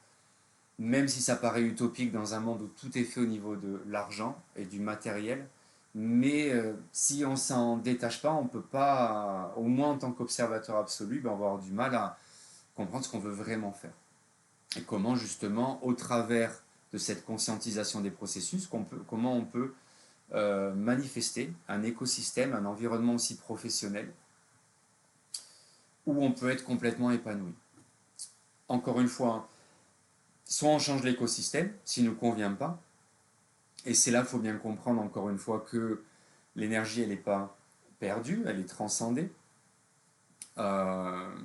Même si ça paraît utopique dans un monde où tout est fait au niveau de l'argent et du matériel, mais si on s'en détache pas, on peut pas, au moins en tant qu'observateur absolu, ben, on va avoir du mal à comprendre ce qu'on veut vraiment faire. Et comment justement, au travers de cette conscientisation des processus, comment on peut manifester un écosystème, un environnement aussi professionnel, où on peut être complètement épanoui. Encore une fois, soit on change l'écosystème, s'il ne nous convient pas, et c'est là qu'il faut bien comprendre encore une fois que l'énergie, elle n'est pas perdue, elle est transcendée. Euh,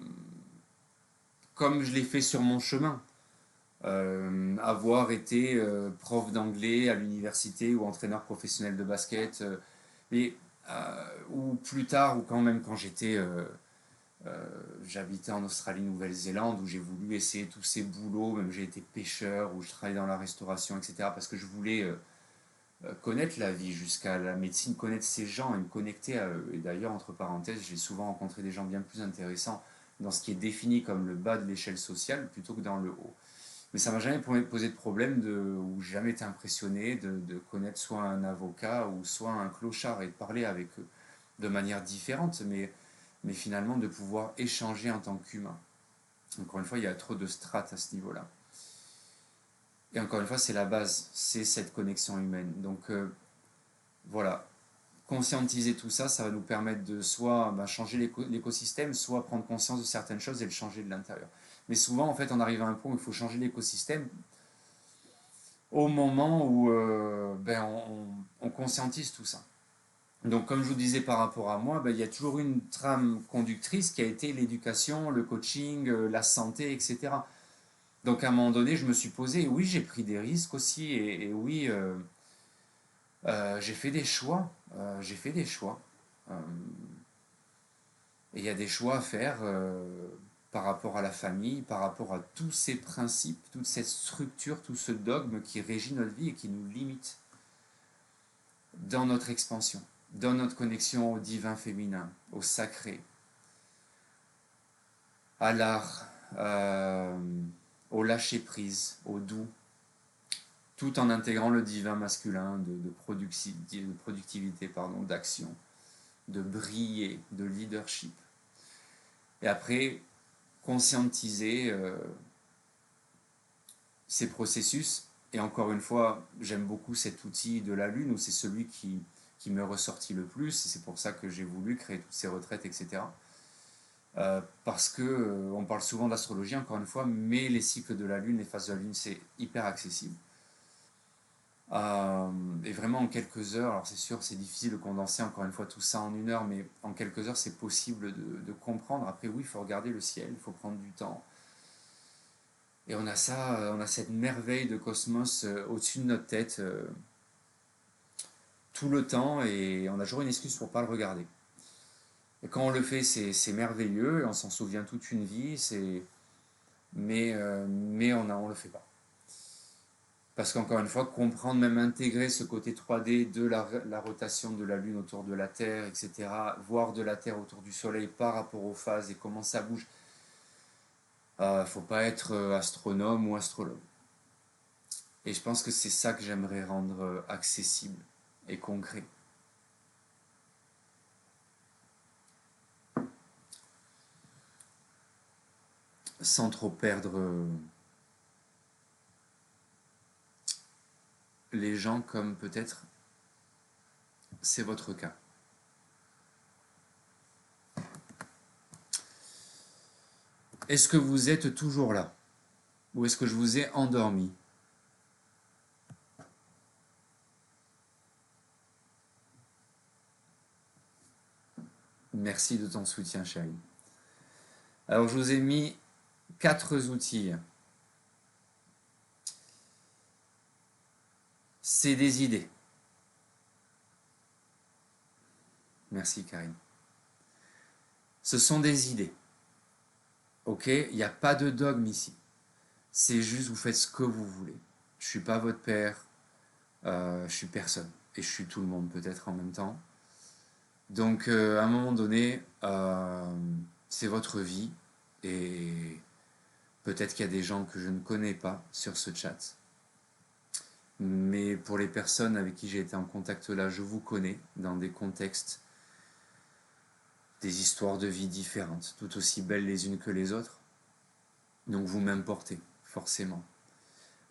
Comme je l'ai fait sur mon chemin. Avoir été prof d'anglais à l'université ou entraîneur professionnel de basket, mais, ou plus tard, ou quand même quand j'habitais en Australie, Nouvelle-Zélande, où j'ai voulu essayer tous ces boulots, même j'ai été pêcheur, où je travaillais dans la restauration, etc., parce que je voulais connaître la vie jusqu'à la médecine, connaître ces gens et me connecter à eux. Et d'ailleurs, entre parenthèses, j'ai souvent rencontré des gens bien plus intéressants dans ce qui est défini comme le bas de l'échelle sociale plutôt que dans le haut. Mais ça m'a jamais posé de problème ou j'ai jamais été impressionné de connaître soit un avocat ou soit un clochard et de parler avec eux de manière différente, mais finalement de pouvoir échanger en tant qu'humain. Encore une fois, il y a trop de strates à ce niveau-là. Et encore une fois, c'est la base, c'est cette connexion humaine. Donc voilà, conscientiser tout ça, ça va nous permettre de soit changer l'écosystème, soit prendre conscience de certaines choses et le changer de l'intérieur. Mais souvent, en fait, on arrive à un point où il faut changer l'écosystème au moment où on conscientise tout ça. Donc, comme je vous disais par rapport à moi, ben, il y a toujours une trame conductrice qui a été l'éducation, le coaching, la santé, etc. Donc, à un moment donné, je me suis posé, et oui, j'ai pris des risques aussi, et oui, j'ai fait des choix. J'ai fait des choix. Euh, et il y a des choix à faire par rapport à la famille, par rapport à tous ces principes, toute cette structure, tout ce dogme qui régit notre vie et qui nous limite dans notre expansion, dans notre connexion au divin féminin, au sacré, à l'art, au lâcher-prise, au doux, tout en intégrant le divin masculin de productivité, pardon, d'action, de briller, de leadership. Et après, conscientiser ces processus. Et encore une fois, j'aime beaucoup cet outil de la Lune, où c'est celui qui me ressortit le plus, et c'est pour ça que j'ai voulu créer toutes ces retraites, etc. Parce que on parle souvent d'astrologie, encore une fois, mais les cycles de la Lune, les phases de la Lune, c'est hyper accessible. Et vraiment en quelques heures, alors c'est sûr, c'est difficile de condenser encore une fois tout ça en une heure, mais en quelques heures, c'est possible de comprendre. Après, oui, il faut regarder le ciel, il faut prendre du temps. Et on a ça, on a cette merveille de cosmos au-dessus de notre tête tout le temps, et on a toujours une excuse pour pas le regarder. Et quand on le fait, c'est merveilleux, et on s'en souvient toute une vie, mais on le fait pas. Parce qu'encore une fois, comprendre, même intégrer ce côté 3D de la rotation de la Lune autour de la Terre, etc., voir de la Terre autour du Soleil par rapport aux phases et comment ça bouge, faut pas être astronome ou astrologue. Et je pense que c'est ça que j'aimerais rendre accessible et concret. Sans trop perdre les gens comme peut-être c'est votre cas. Est-ce que vous êtes toujours là? Ou est-ce que je vous ai endormi? Merci de ton soutien, chérie. Alors, je vous ai mis 4 outils. C'est des idées. Merci, Karine. Ce sont des idées. Ok? Il n'y a pas de dogme ici. C'est juste vous faites ce que vous voulez. Je suis pas votre père. Je suis personne. Et je suis tout le monde peut-être en même temps. Donc, à un moment donné, c'est votre vie. Et peut-être qu'il y a des gens que je ne connais pas sur ce chat. Mais pour les personnes avec qui j'ai été en contact là, je vous connais dans des contextes, des histoires de vie différentes, tout aussi belles les unes que les autres. Donc vous m'importez, forcément.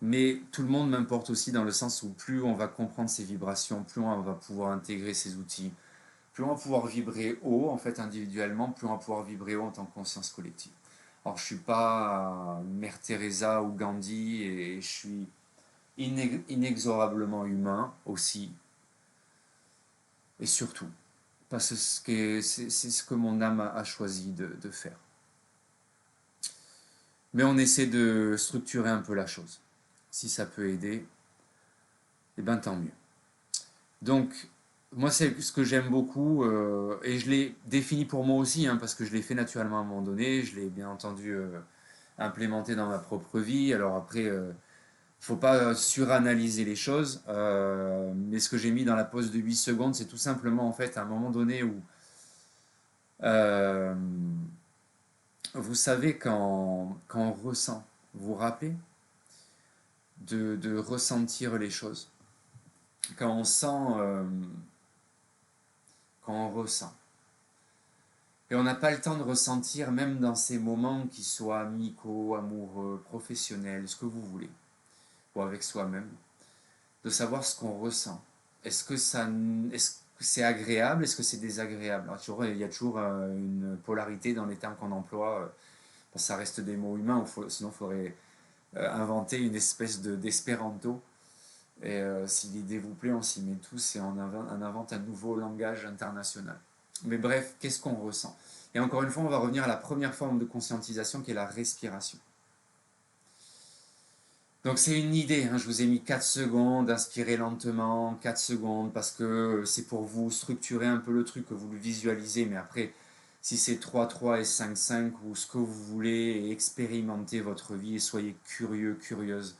Mais tout le monde m'importe aussi dans le sens où plus on va comprendre ces vibrations, plus on va pouvoir intégrer ces outils, plus on va pouvoir vibrer haut, en fait, individuellement, plus on va pouvoir vibrer haut en tant que conscience collective. Alors je suis pas Mère Teresa ou Gandhi, et je suis inexorablement humain aussi, et surtout, parce que c'est ce que mon âme a choisi de faire. Mais on essaie de structurer un peu la chose. Si ça peut aider, eh ben tant mieux. Donc, moi, c'est ce que j'aime beaucoup, et je l'ai défini pour moi aussi, hein, parce que je l'ai fait naturellement à un moment donné, je l'ai bien entendu implémenté dans ma propre vie. Alors après, faut pas suranalyser les choses, mais ce que j'ai mis dans la pause de 8 secondes, c'est tout simplement en fait à un moment donné où euh, vous savez quand on ressent, vous vous rappelez de ressentir les choses. Quand on sent, quand on ressent. Et on n'a pas le temps de ressentir, même dans ces moments qui soient amicaux, amoureux, professionnels, ce que vous voulez, ou avec soi-même, de savoir ce qu'on ressent. Est-ce que c'est agréable, est-ce que c'est désagréable? Alors, il y a toujours une polarité dans les termes qu'on emploie. Ça reste des mots humains, sinon il faudrait inventer une espèce d'espéranto. Et si l'idée vous plaît, on s'y met tous et on invente un nouveau langage international. Mais bref, qu'est-ce qu'on ressent? Et encore une fois, on va revenir à la première forme de conscientisation qui est la respiration. Donc c'est une idée, hein. Je vous ai mis 4 secondes, inspirez lentement, 4 secondes, parce que c'est pour vous structurer un peu le truc, que vous le visualisez, mais après, si c'est 3 et 5 ou ce que vous voulez, expérimentez votre vie et soyez curieux, curieuse.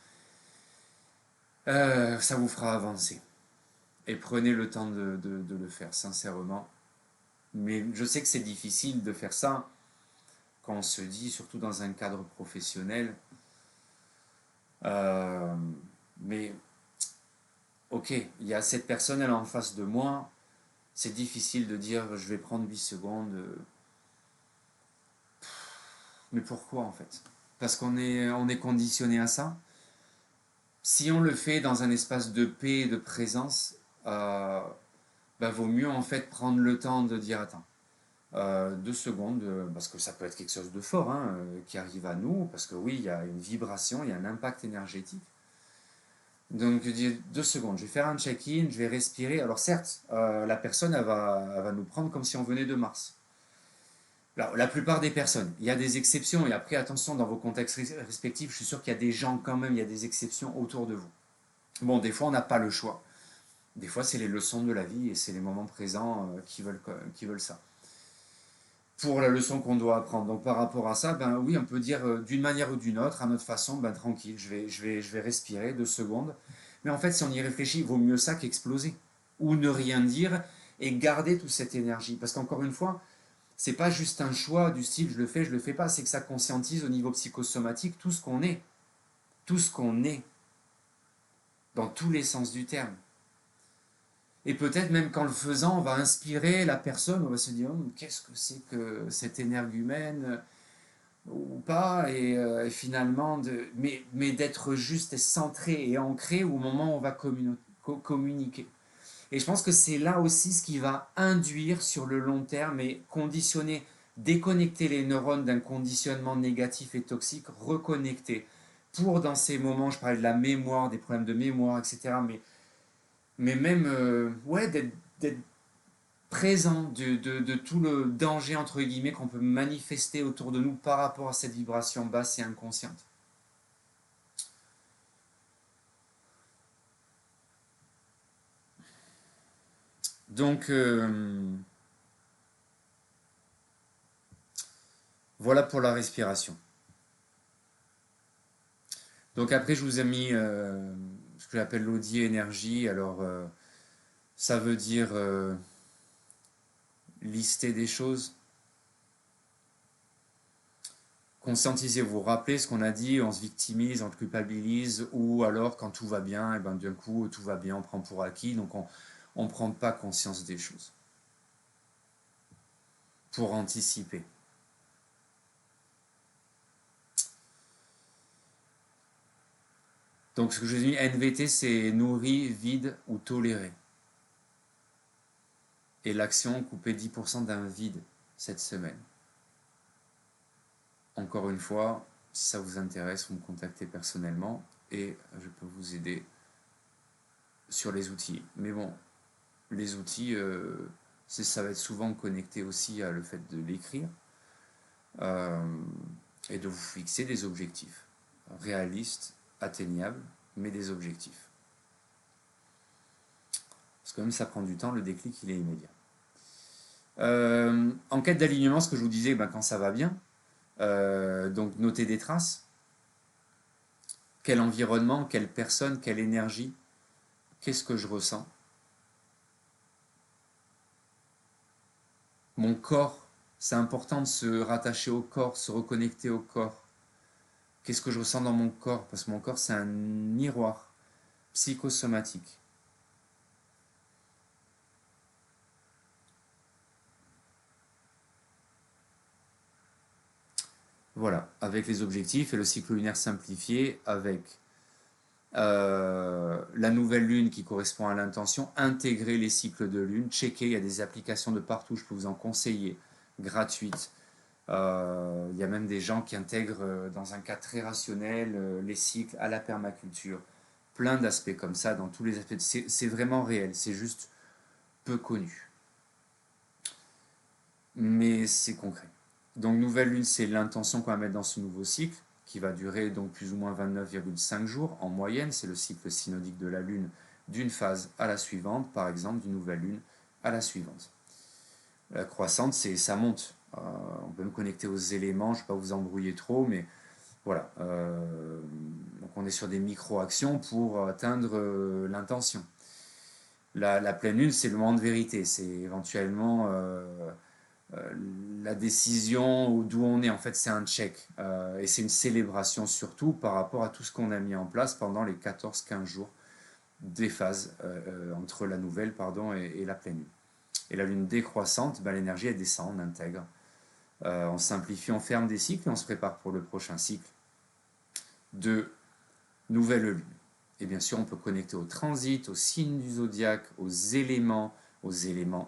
Ça vous fera avancer. Et prenez le temps de le faire, sincèrement. Mais je sais que c'est difficile de faire ça quand on se dit, surtout dans un cadre professionnel, euh, mais ok, il y a cette personne elle est en face de moi, c'est difficile de dire je vais prendre 8 secondes. Mais pourquoi en fait? Parce on est conditionné à ça. Si on le fait dans un espace de paix et de présence, euh, bah, vaut mieux en fait prendre le temps de dire attends, 2 secondes, parce que ça peut être quelque chose de fort hein, qui arrive à nous, parce que oui, il y a une vibration, il y a un impact énergétique. Donc, je dis 2 secondes, je vais faire un check-in, je vais respirer. Alors, certes, la personne, elle va nous prendre comme si on venait de Mars. Alors, la plupart des personnes, il y a des exceptions, et après, attention, dans vos contextes respectifs, je suis sûr qu'il y a des gens quand même, il y a des exceptions autour de vous. Bon, des fois, on n'a pas le choix. Des fois, c'est les leçons de la vie et c'est les moments présents qui veulent ça. Pour la leçon qu'on doit apprendre. Donc par rapport à ça, ben oui, on peut dire d'une manière ou d'une autre, à notre façon, ben tranquille, je vais respirer 2 secondes. Mais en fait, si on y réfléchit, il vaut mieux ça qu'exploser. Ou ne rien dire et garder toute cette énergie. Parce qu'encore une fois, c'est pas juste un choix du style je le fais pas, c'est que ça conscientise au niveau psychosomatique tout ce qu'on est. Tout ce qu'on est, dans tous les sens du terme. Et peut-être même qu'en le faisant, on va inspirer la personne, on va se dire qu'est-ce que c'est que cette énergumène ou pas, et finalement, mais d'être juste et centré et ancré au moment où on va communiquer. Et je pense que c'est là aussi ce qui va induire sur le long terme et conditionner, déconnecter les neurones d'un conditionnement négatif et toxique, reconnecter. Pour dans ces moments, je parlais de la mémoire, des problèmes de mémoire, etc. Mais même, ouais, d'être présent de tout le danger entre guillemets qu'on peut manifester autour de nous par rapport à cette vibration basse et inconsciente. Donc voilà pour la respiration. Donc après je vous ai mis ce que j'appelle l'audit énergie. Alors ça veut dire lister des choses, conscientiser, vous rappeler ce qu'on a dit, on se victimise, on se culpabilise, ou alors quand tout va bien, et ben d'un coup tout va bien, on prend pour acquis, donc on ne prend pas conscience des choses pour anticiper. Donc ce que je dis NVT, c'est nourrir, vide ou tolérer. Et l'action, couper 10% d'un vide cette semaine. Encore une fois, si ça vous intéresse, vous me contactez personnellement et je peux vous aider sur les outils. Mais bon, les outils, ça va être souvent connecté aussi à le fait de l'écrire euh, et de vous fixer des objectifs réalistes, atteignables, mais des objectifs. Parce que même ça prend du temps, le déclic il est immédiat. En quête d'alignement, ce que je vous disais, ben, quand ça va bien, donc noter des traces. Quel environnement, quelle personne, quelle énergie, qu'est-ce que je ressens? Mon corps, c'est important de se rattacher au corps, se reconnecter au corps. Qu'est-ce que je ressens dans mon corps? Parce que mon corps, c'est un miroir psychosomatique. Voilà, avec les objectifs et le cycle lunaire simplifié, avec la nouvelle lune qui correspond à l'intention, intégrer les cycles de lune, checker, il y a des applications de partout, je peux vous en conseiller, gratuites. Il y a même des gens qui intègrent dans un cas très rationnel les cycles à la permaculture plein d'aspects comme ça, dans tous les aspects. C'est vraiment réel, c'est juste peu connu. Mais c'est concret. Donc nouvelle lune, c'est l'intention qu'on va mettre dans ce nouveau cycle, qui va durer donc plus ou moins 29,5 jours en moyenne. C'est le cycle synodique de la lune d'une phase à la suivante, par exemple d'une nouvelle lune à la suivante. La croissante, ça monte. On peut me connecter aux éléments, je ne vais pas vous embrouiller trop, mais voilà. Donc on est sur des micro-actions pour atteindre l'intention. La pleine lune, c'est le moment de vérité. C'est éventuellement la décision d'où on est. En fait, c'est un check. Et c'est une célébration surtout par rapport à tout ce qu'on a mis en place pendant les 14-15 jours des phases entre la nouvelle et la pleine lune. Et la lune décroissante, ben, l'énergie elle descend, on intègre. On simplifie, on ferme des cycles et on se prépare pour le prochain cycle de nouvelle lune. Et bien sûr, on peut connecter au transit, aux signes du zodiaque, aux éléments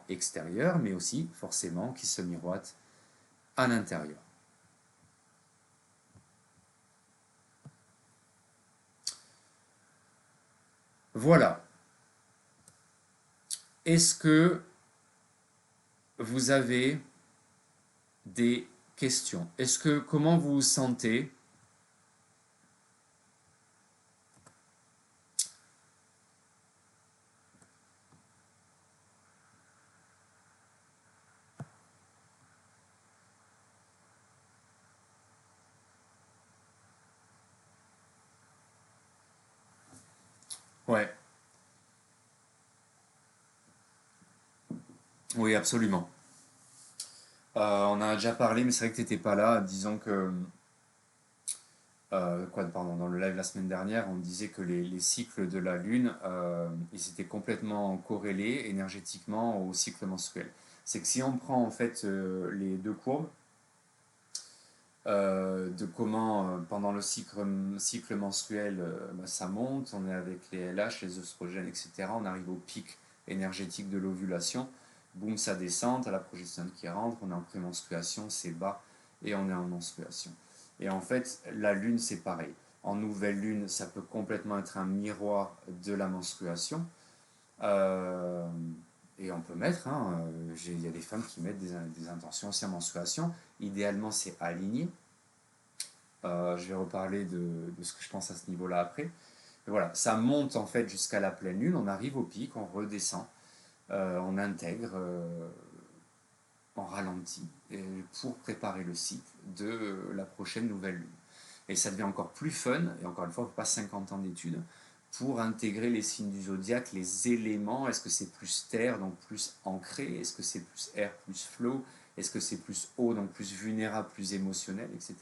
extérieurs, mais aussi forcément qui se miroitent à l'intérieur. Voilà. Est-ce que vous avez des questions? Comment vous vous sentez? Ouais, oui, absolument. On en a déjà parlé, mais c'est vrai que tu n'étais pas là. Disons que, dans le live la semaine dernière, on disait que les cycles de la Lune, ils étaient complètement corrélés énergétiquement au cycle menstruel. C'est que si on prend en fait les deux courbes, de comment pendant le cycle menstruel ça monte, on est avec les LH, les oestrogènes, etc. On arrive au pic énergétique de l'ovulation, boum, ça descend, à la progestérone qui rentre, on est en prémenstruation, c'est bas, et on est en menstruation. Et en fait, la lune, c'est pareil. En nouvelle lune, ça peut complètement être un miroir de la menstruation. Euh, et on peut mettre, il y a des femmes qui mettent des intentions aussi en menstruation. Idéalement, c'est aligné. Je vais reparler de ce que je pense à ce niveau-là après. Mais voilà, ça monte en fait jusqu'à la pleine lune, on arrive au pic, on redescend, on intègre en ralenti pour préparer le cycle de la prochaine nouvelle lune. Et ça devient encore plus fun, et encore une fois, il ne faut pas 50 ans d'études, pour intégrer les signes du zodiaque, les éléments. Est-ce que c'est plus terre, donc plus ancré? Est-ce que c'est plus air, plus flow? Est-ce que c'est plus eau, donc plus vulnérable, plus émotionnel, etc.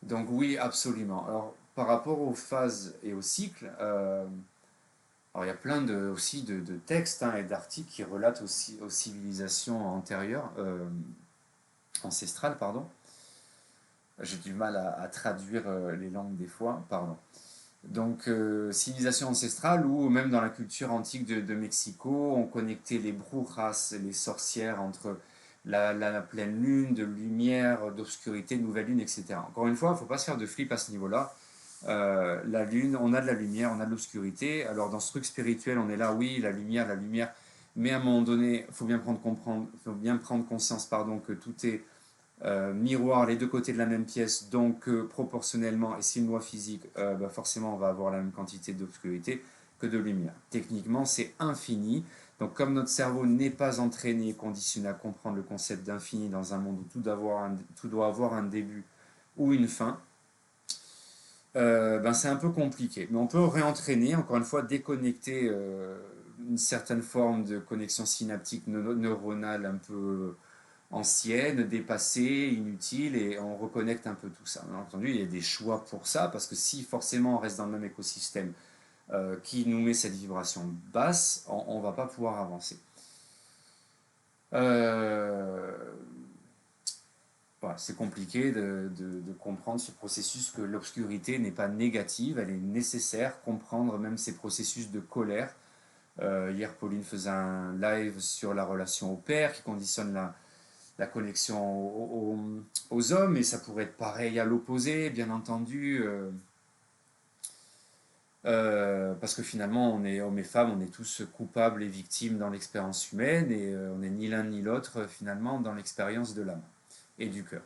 Donc oui, absolument. Alors, par rapport aux phases et aux cycles, alors il y a plein aussi de textes et d'articles qui relatent aussi aux civilisations antérieures, ancestrales, pardon. J'ai du mal à traduire les langues des fois, pardon. Donc, civilisation ancestrale ou même dans la culture antique de Mexico, on connectait les brujas, les sorcières entre la pleine lune, de lumière, d'obscurité, de nouvelle lune, etc. Encore une fois, il ne faut pas se faire de flip à ce niveau-là. La lune, on a de la lumière, on a de l'obscurité. Alors dans ce truc spirituel, on est là, oui, la lumière. Mais à un moment donné, il faut faut bien prendre conscience, pardon, que tout est miroir, les deux côtés de la même pièce, donc proportionnellement, et c'est une loi physique, forcément on va avoir la même quantité d'obscurité que de lumière. Techniquement, c'est infini. Donc comme notre cerveau n'est pas entraîné et conditionné à comprendre le concept d'infini dans un monde où tout doit avoir un début ou une fin, c'est un peu compliqué. Mais on peut réentraîner, encore une fois, déconnecter une certaine forme de connexion synaptique neuronale un peu ancienne, dépassée, inutile, et on reconnecte un peu tout ça. Bien entendu, il y a des choix pour ça, parce que si forcément on reste dans le même écosystème qui nous met cette vibration basse, on ne va pas pouvoir avancer. Euh, voilà, c'est compliqué de comprendre ce processus, que l'obscurité n'est pas négative, elle est nécessaire, comprendre même ces processus de colère. Hier, Pauline faisait un live sur la relation au père qui conditionne la connexion aux hommes, et ça pourrait être pareil à l'opposé, bien entendu. Parce que finalement, hommes et femmes, on est tous coupables et victimes dans l'expérience humaine, et on n'est ni l'un ni l'autre finalement dans l'expérience de l'âme et du cœur.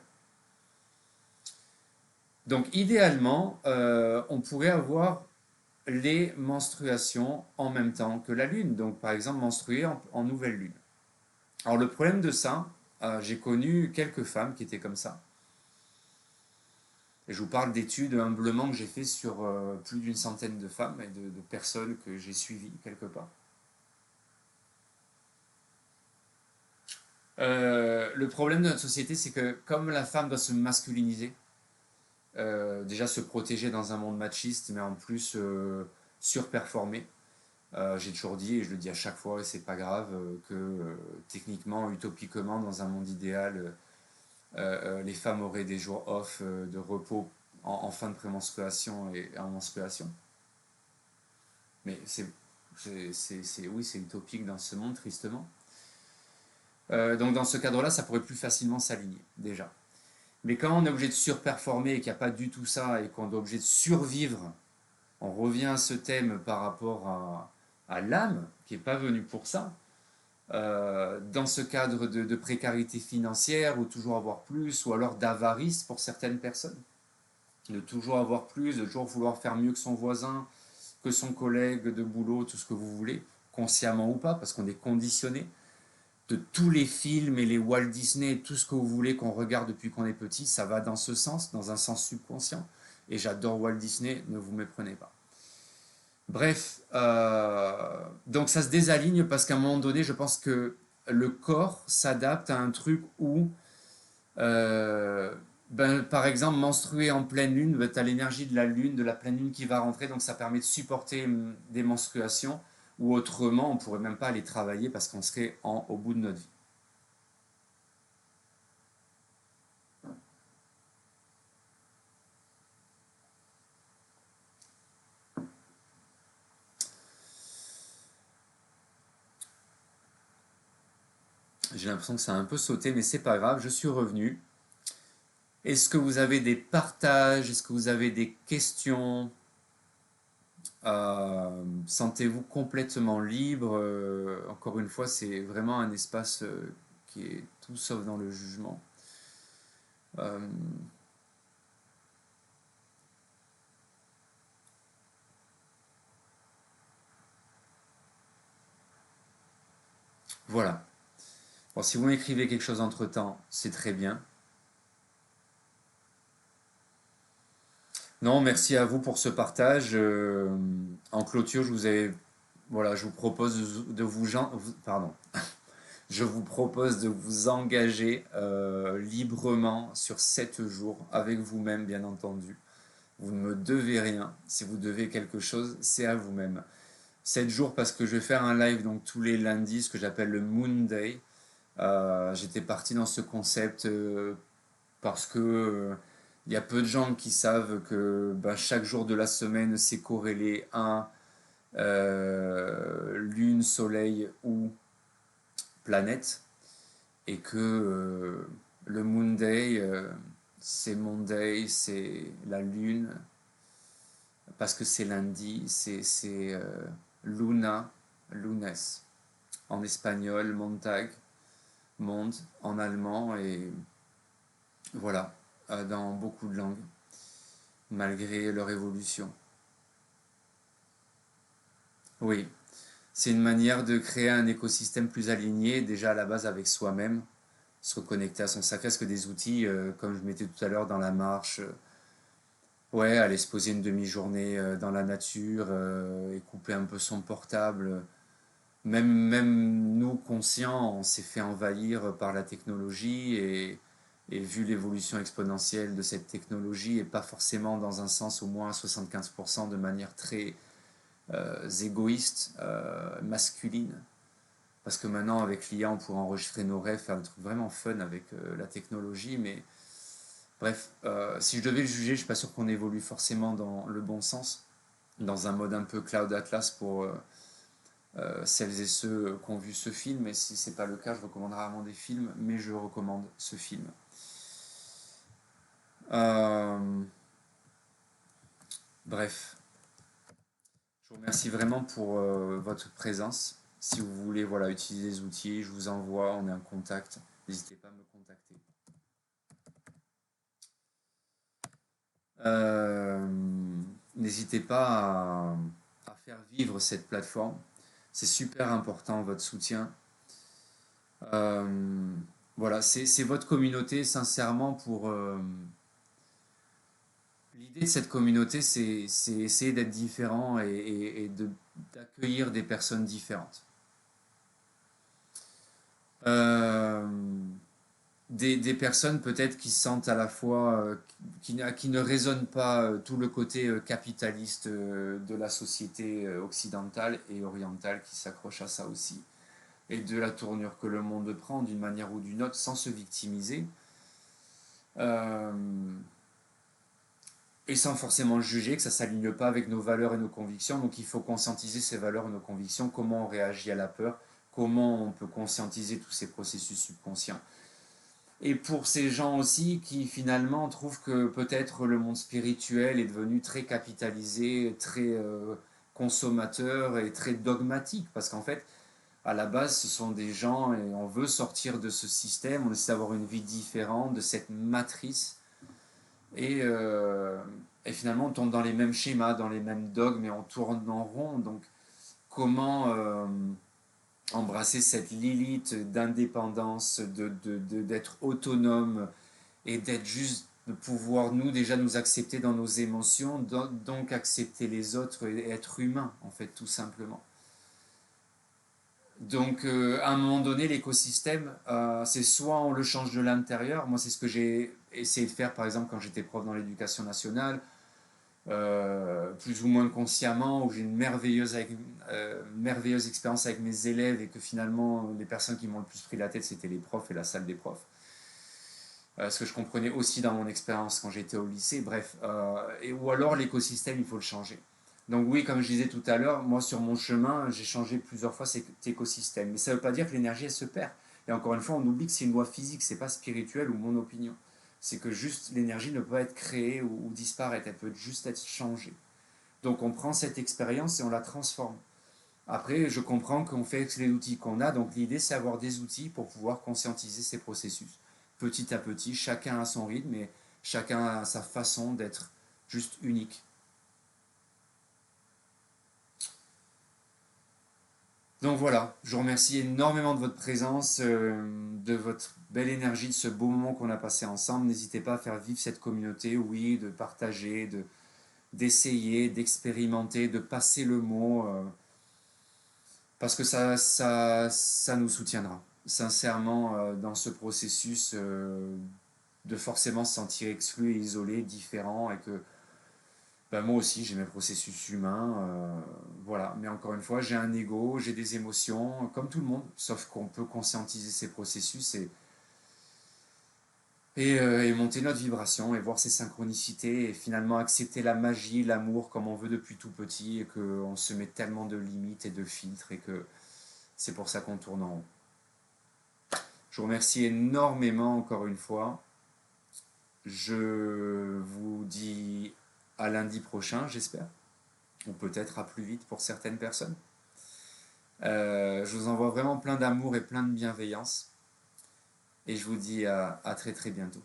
Donc idéalement, on pourrait avoir les menstruations en même temps que la lune. Donc par exemple, menstruer en nouvelle lune. Alors le problème de ça, j'ai connu quelques femmes qui étaient comme ça. Et je vous parle d'études humblement que j'ai fait sur plus d'une centaine de femmes et de personnes que j'ai suivies quelque part. Le problème de notre société, c'est que comme la femme doit se masculiniser, déjà se protéger dans un monde machiste, mais en plus surperformer, j'ai toujours dit, et je le dis à chaque fois, et c'est pas grave, que techniquement, utopiquement, dans un monde idéal, les femmes auraient des jours off de repos en fin de prémenstruation et en menstruation. Mais oui, c'est utopique dans ce monde, tristement. Donc dans ce cadre-là, ça pourrait plus facilement s'aligner, déjà. Mais quand on est obligé de surperformer et qu'il n'y a pas du tout ça et qu'on est obligé de survivre, on revient à ce thème par rapport à l'âme, qui n'est pas venue pour ça. Dans ce cadre de précarité financière, ou toujours avoir plus, ou alors d'avarice pour certaines personnes, de toujours avoir plus, de toujours vouloir faire mieux que son voisin, que son collègue de boulot, tout ce que vous voulez, consciemment ou pas, parce qu'on est conditionné. De tous les films et les Walt Disney, tout ce que vous voulez qu'on regarde depuis qu'on est petit, ça va dans ce sens, dans un sens subconscient. Et j'adore Walt Disney, ne vous méprenez pas. Bref, donc ça se désaligne parce qu'à un moment donné, je pense que le corps s'adapte à un truc où, euh, par exemple, menstruer en pleine lune, tu as l'énergie de la lune, de la pleine lune qui va rentrer, donc ça permet de supporter des menstruations, ou autrement, on pourrait même pas aller travailler parce qu'on serait au bout de notre vie. J'ai l'impression que ça a un peu sauté, mais c'est pas grave, je suis revenu. Est-ce que vous avez des partages? Est-ce que vous avez des questions? Sentez-vous complètement libre. Encore une fois, c'est vraiment un espace qui est tout sauf dans le jugement. Euh, voilà. Bon, si vous m'écrivez quelque chose entre-temps, c'est très bien. Non, merci à vous pour ce partage. En clôture, voilà, je vous propose de pardon, je vous propose de vous engager librement sur 7 jours avec vous-même, bien entendu. Vous ne me devez rien. Si vous devez quelque chose, c'est à vous-même. 7 jours parce que je vais faire un live donc tous les lundis, ce que j'appelle le Moon Day. J'étais parti dans ce concept parce que il y a peu de gens qui savent que chaque jour de la semaine c'est corrélé à lune, soleil ou planète, et que le Moon Day, c'est Monday, c'est la lune, parce que c'est lundi, c'est Luna, lunes en espagnol, Montag, monde en allemand, et voilà, dans beaucoup de langues, malgré leur évolution. Oui, c'est une manière de créer un écosystème plus aligné, déjà à la base avec soi-même, se reconnecter à son sacré, parce que des outils, comme je mettais tout à l'heure dans la marche, ouais, aller se poser une demi-journée dans la nature et couper un peu son portable. Même nous, conscients, on s'est fait envahir par la technologie, et vu l'évolution exponentielle de cette technologie, et pas forcément dans un sens au moins à 75% de manière très égoïste, masculine. Parce que maintenant, avec l'IA, on pourrait enregistrer nos rêves, faire des trucs vraiment fun avec la technologie. Mais bref, si je devais le juger, je suis pas sûr qu'on évolue forcément dans le bon sens, dans un mode un peu Cloud Atlas pour celles et ceux qui ont vu ce film. Et si c'est pas le cas, je recommanderais rarement des films, mais je recommande ce film. Euh, bref, Merci vraiment pour votre présence. Si vous voulez voilà, utiliser les outils, je vous envoie, on est en contact. N'hésitez pas à me contacter. Euh, N'hésitez pas à faire vivre cette plateforme. C'est super important, votre soutien. Euh, voilà, c'est votre communauté, sincèrement, pour... l'idée de cette communauté, c'est essayer d'être différent d'accueillir des personnes différentes. Euh, des personnes peut-être qui sentent à la fois, qui ne raisonnent pas tout le côté capitaliste de la société occidentale et orientale qui s'accroche à ça aussi, et de la tournure que le monde prend d'une manière ou d'une autre sans se victimiser, euh, et sans forcément juger que ça ne s'aligne pas avec nos valeurs et nos convictions. Donc il faut conscientiser ces valeurs et nos convictions, comment on réagit à la peur, comment on peut conscientiser tous ces processus subconscients. Et pour ces gens aussi qui finalement trouvent que peut-être le monde spirituel est devenu très capitalisé, très consommateur et très dogmatique, parce qu'en fait, à la base, ce sont des gens et on veut sortir de ce système, on essaie d'avoir une vie différente, de cette matrice, et, euh, et finalement on tombe dans les mêmes schémas, dans les mêmes dogmes, et on tourne en rond. Donc comment embrasser cette Lilith d'indépendance, d'être autonome et d'être juste, de pouvoir nous déjà nous accepter dans nos émotions, donc accepter les autres et être humain en fait tout simplement. Donc à un moment donné l'écosystème, c'est soit on le change de l'intérieur, moi c'est ce que j'ai essayé de faire par exemple quand j'étais prof dans l'éducation nationale, plus ou moins consciemment, où j'ai une merveilleuse expérience avec mes élèves et que finalement les personnes qui m'ont le plus pris la tête c'était les profs et la salle des profs. Ce que je comprenais aussi dans mon expérience quand j'étais au lycée, bref, ou alors l'écosystème, il faut le changer. Donc oui, comme je disais tout à l'heure, moi sur mon chemin, j'ai changé plusieurs fois cet écosystème. Mais ça ne veut pas dire que l'énergie, elle se perd. Et encore une fois, on oublie que c'est une loi physique, c'est pas spirituel ou mon opinion. C'est que juste l'énergie ne peut pas être créée ou disparaître, elle peut juste être changée. Donc on prend cette expérience et on la transforme. Après, je comprends qu'on fait avec les outils qu'on a, donc l'idée c'est avoir des outils pour pouvoir conscientiser ces processus. Petit à petit, chacun a son rythme et chacun a sa façon d'être juste unique. Donc voilà, je vous remercie énormément de votre présence, de votre belle énergie, de ce beau moment qu'on a passé ensemble. N'hésitez pas à faire vivre cette communauté, oui, de partager, d'essayer, d'expérimenter, de passer le mot, parce que ça nous soutiendra. Sincèrement, dans ce processus de forcément se sentir exclu et isolé, différent, et que ben, moi aussi j'ai mes processus humains, voilà. Mais encore une fois, j'ai un ego, j'ai des émotions, comme tout le monde, sauf qu'on peut conscientiser ces processus et monter notre vibration et voir ces synchronicités et finalement accepter la magie, l'amour comme on veut depuis tout petit et qu'on se met tellement de limites et de filtres et que c'est pour ça qu'on tourne en rond. Je vous remercie énormément encore une fois. Je vous dis à lundi prochain, j'espère. Ou peut-être à plus vite pour certaines personnes. Je vous envoie vraiment plein d'amour et plein de bienveillance. Et je vous dis à très très bientôt.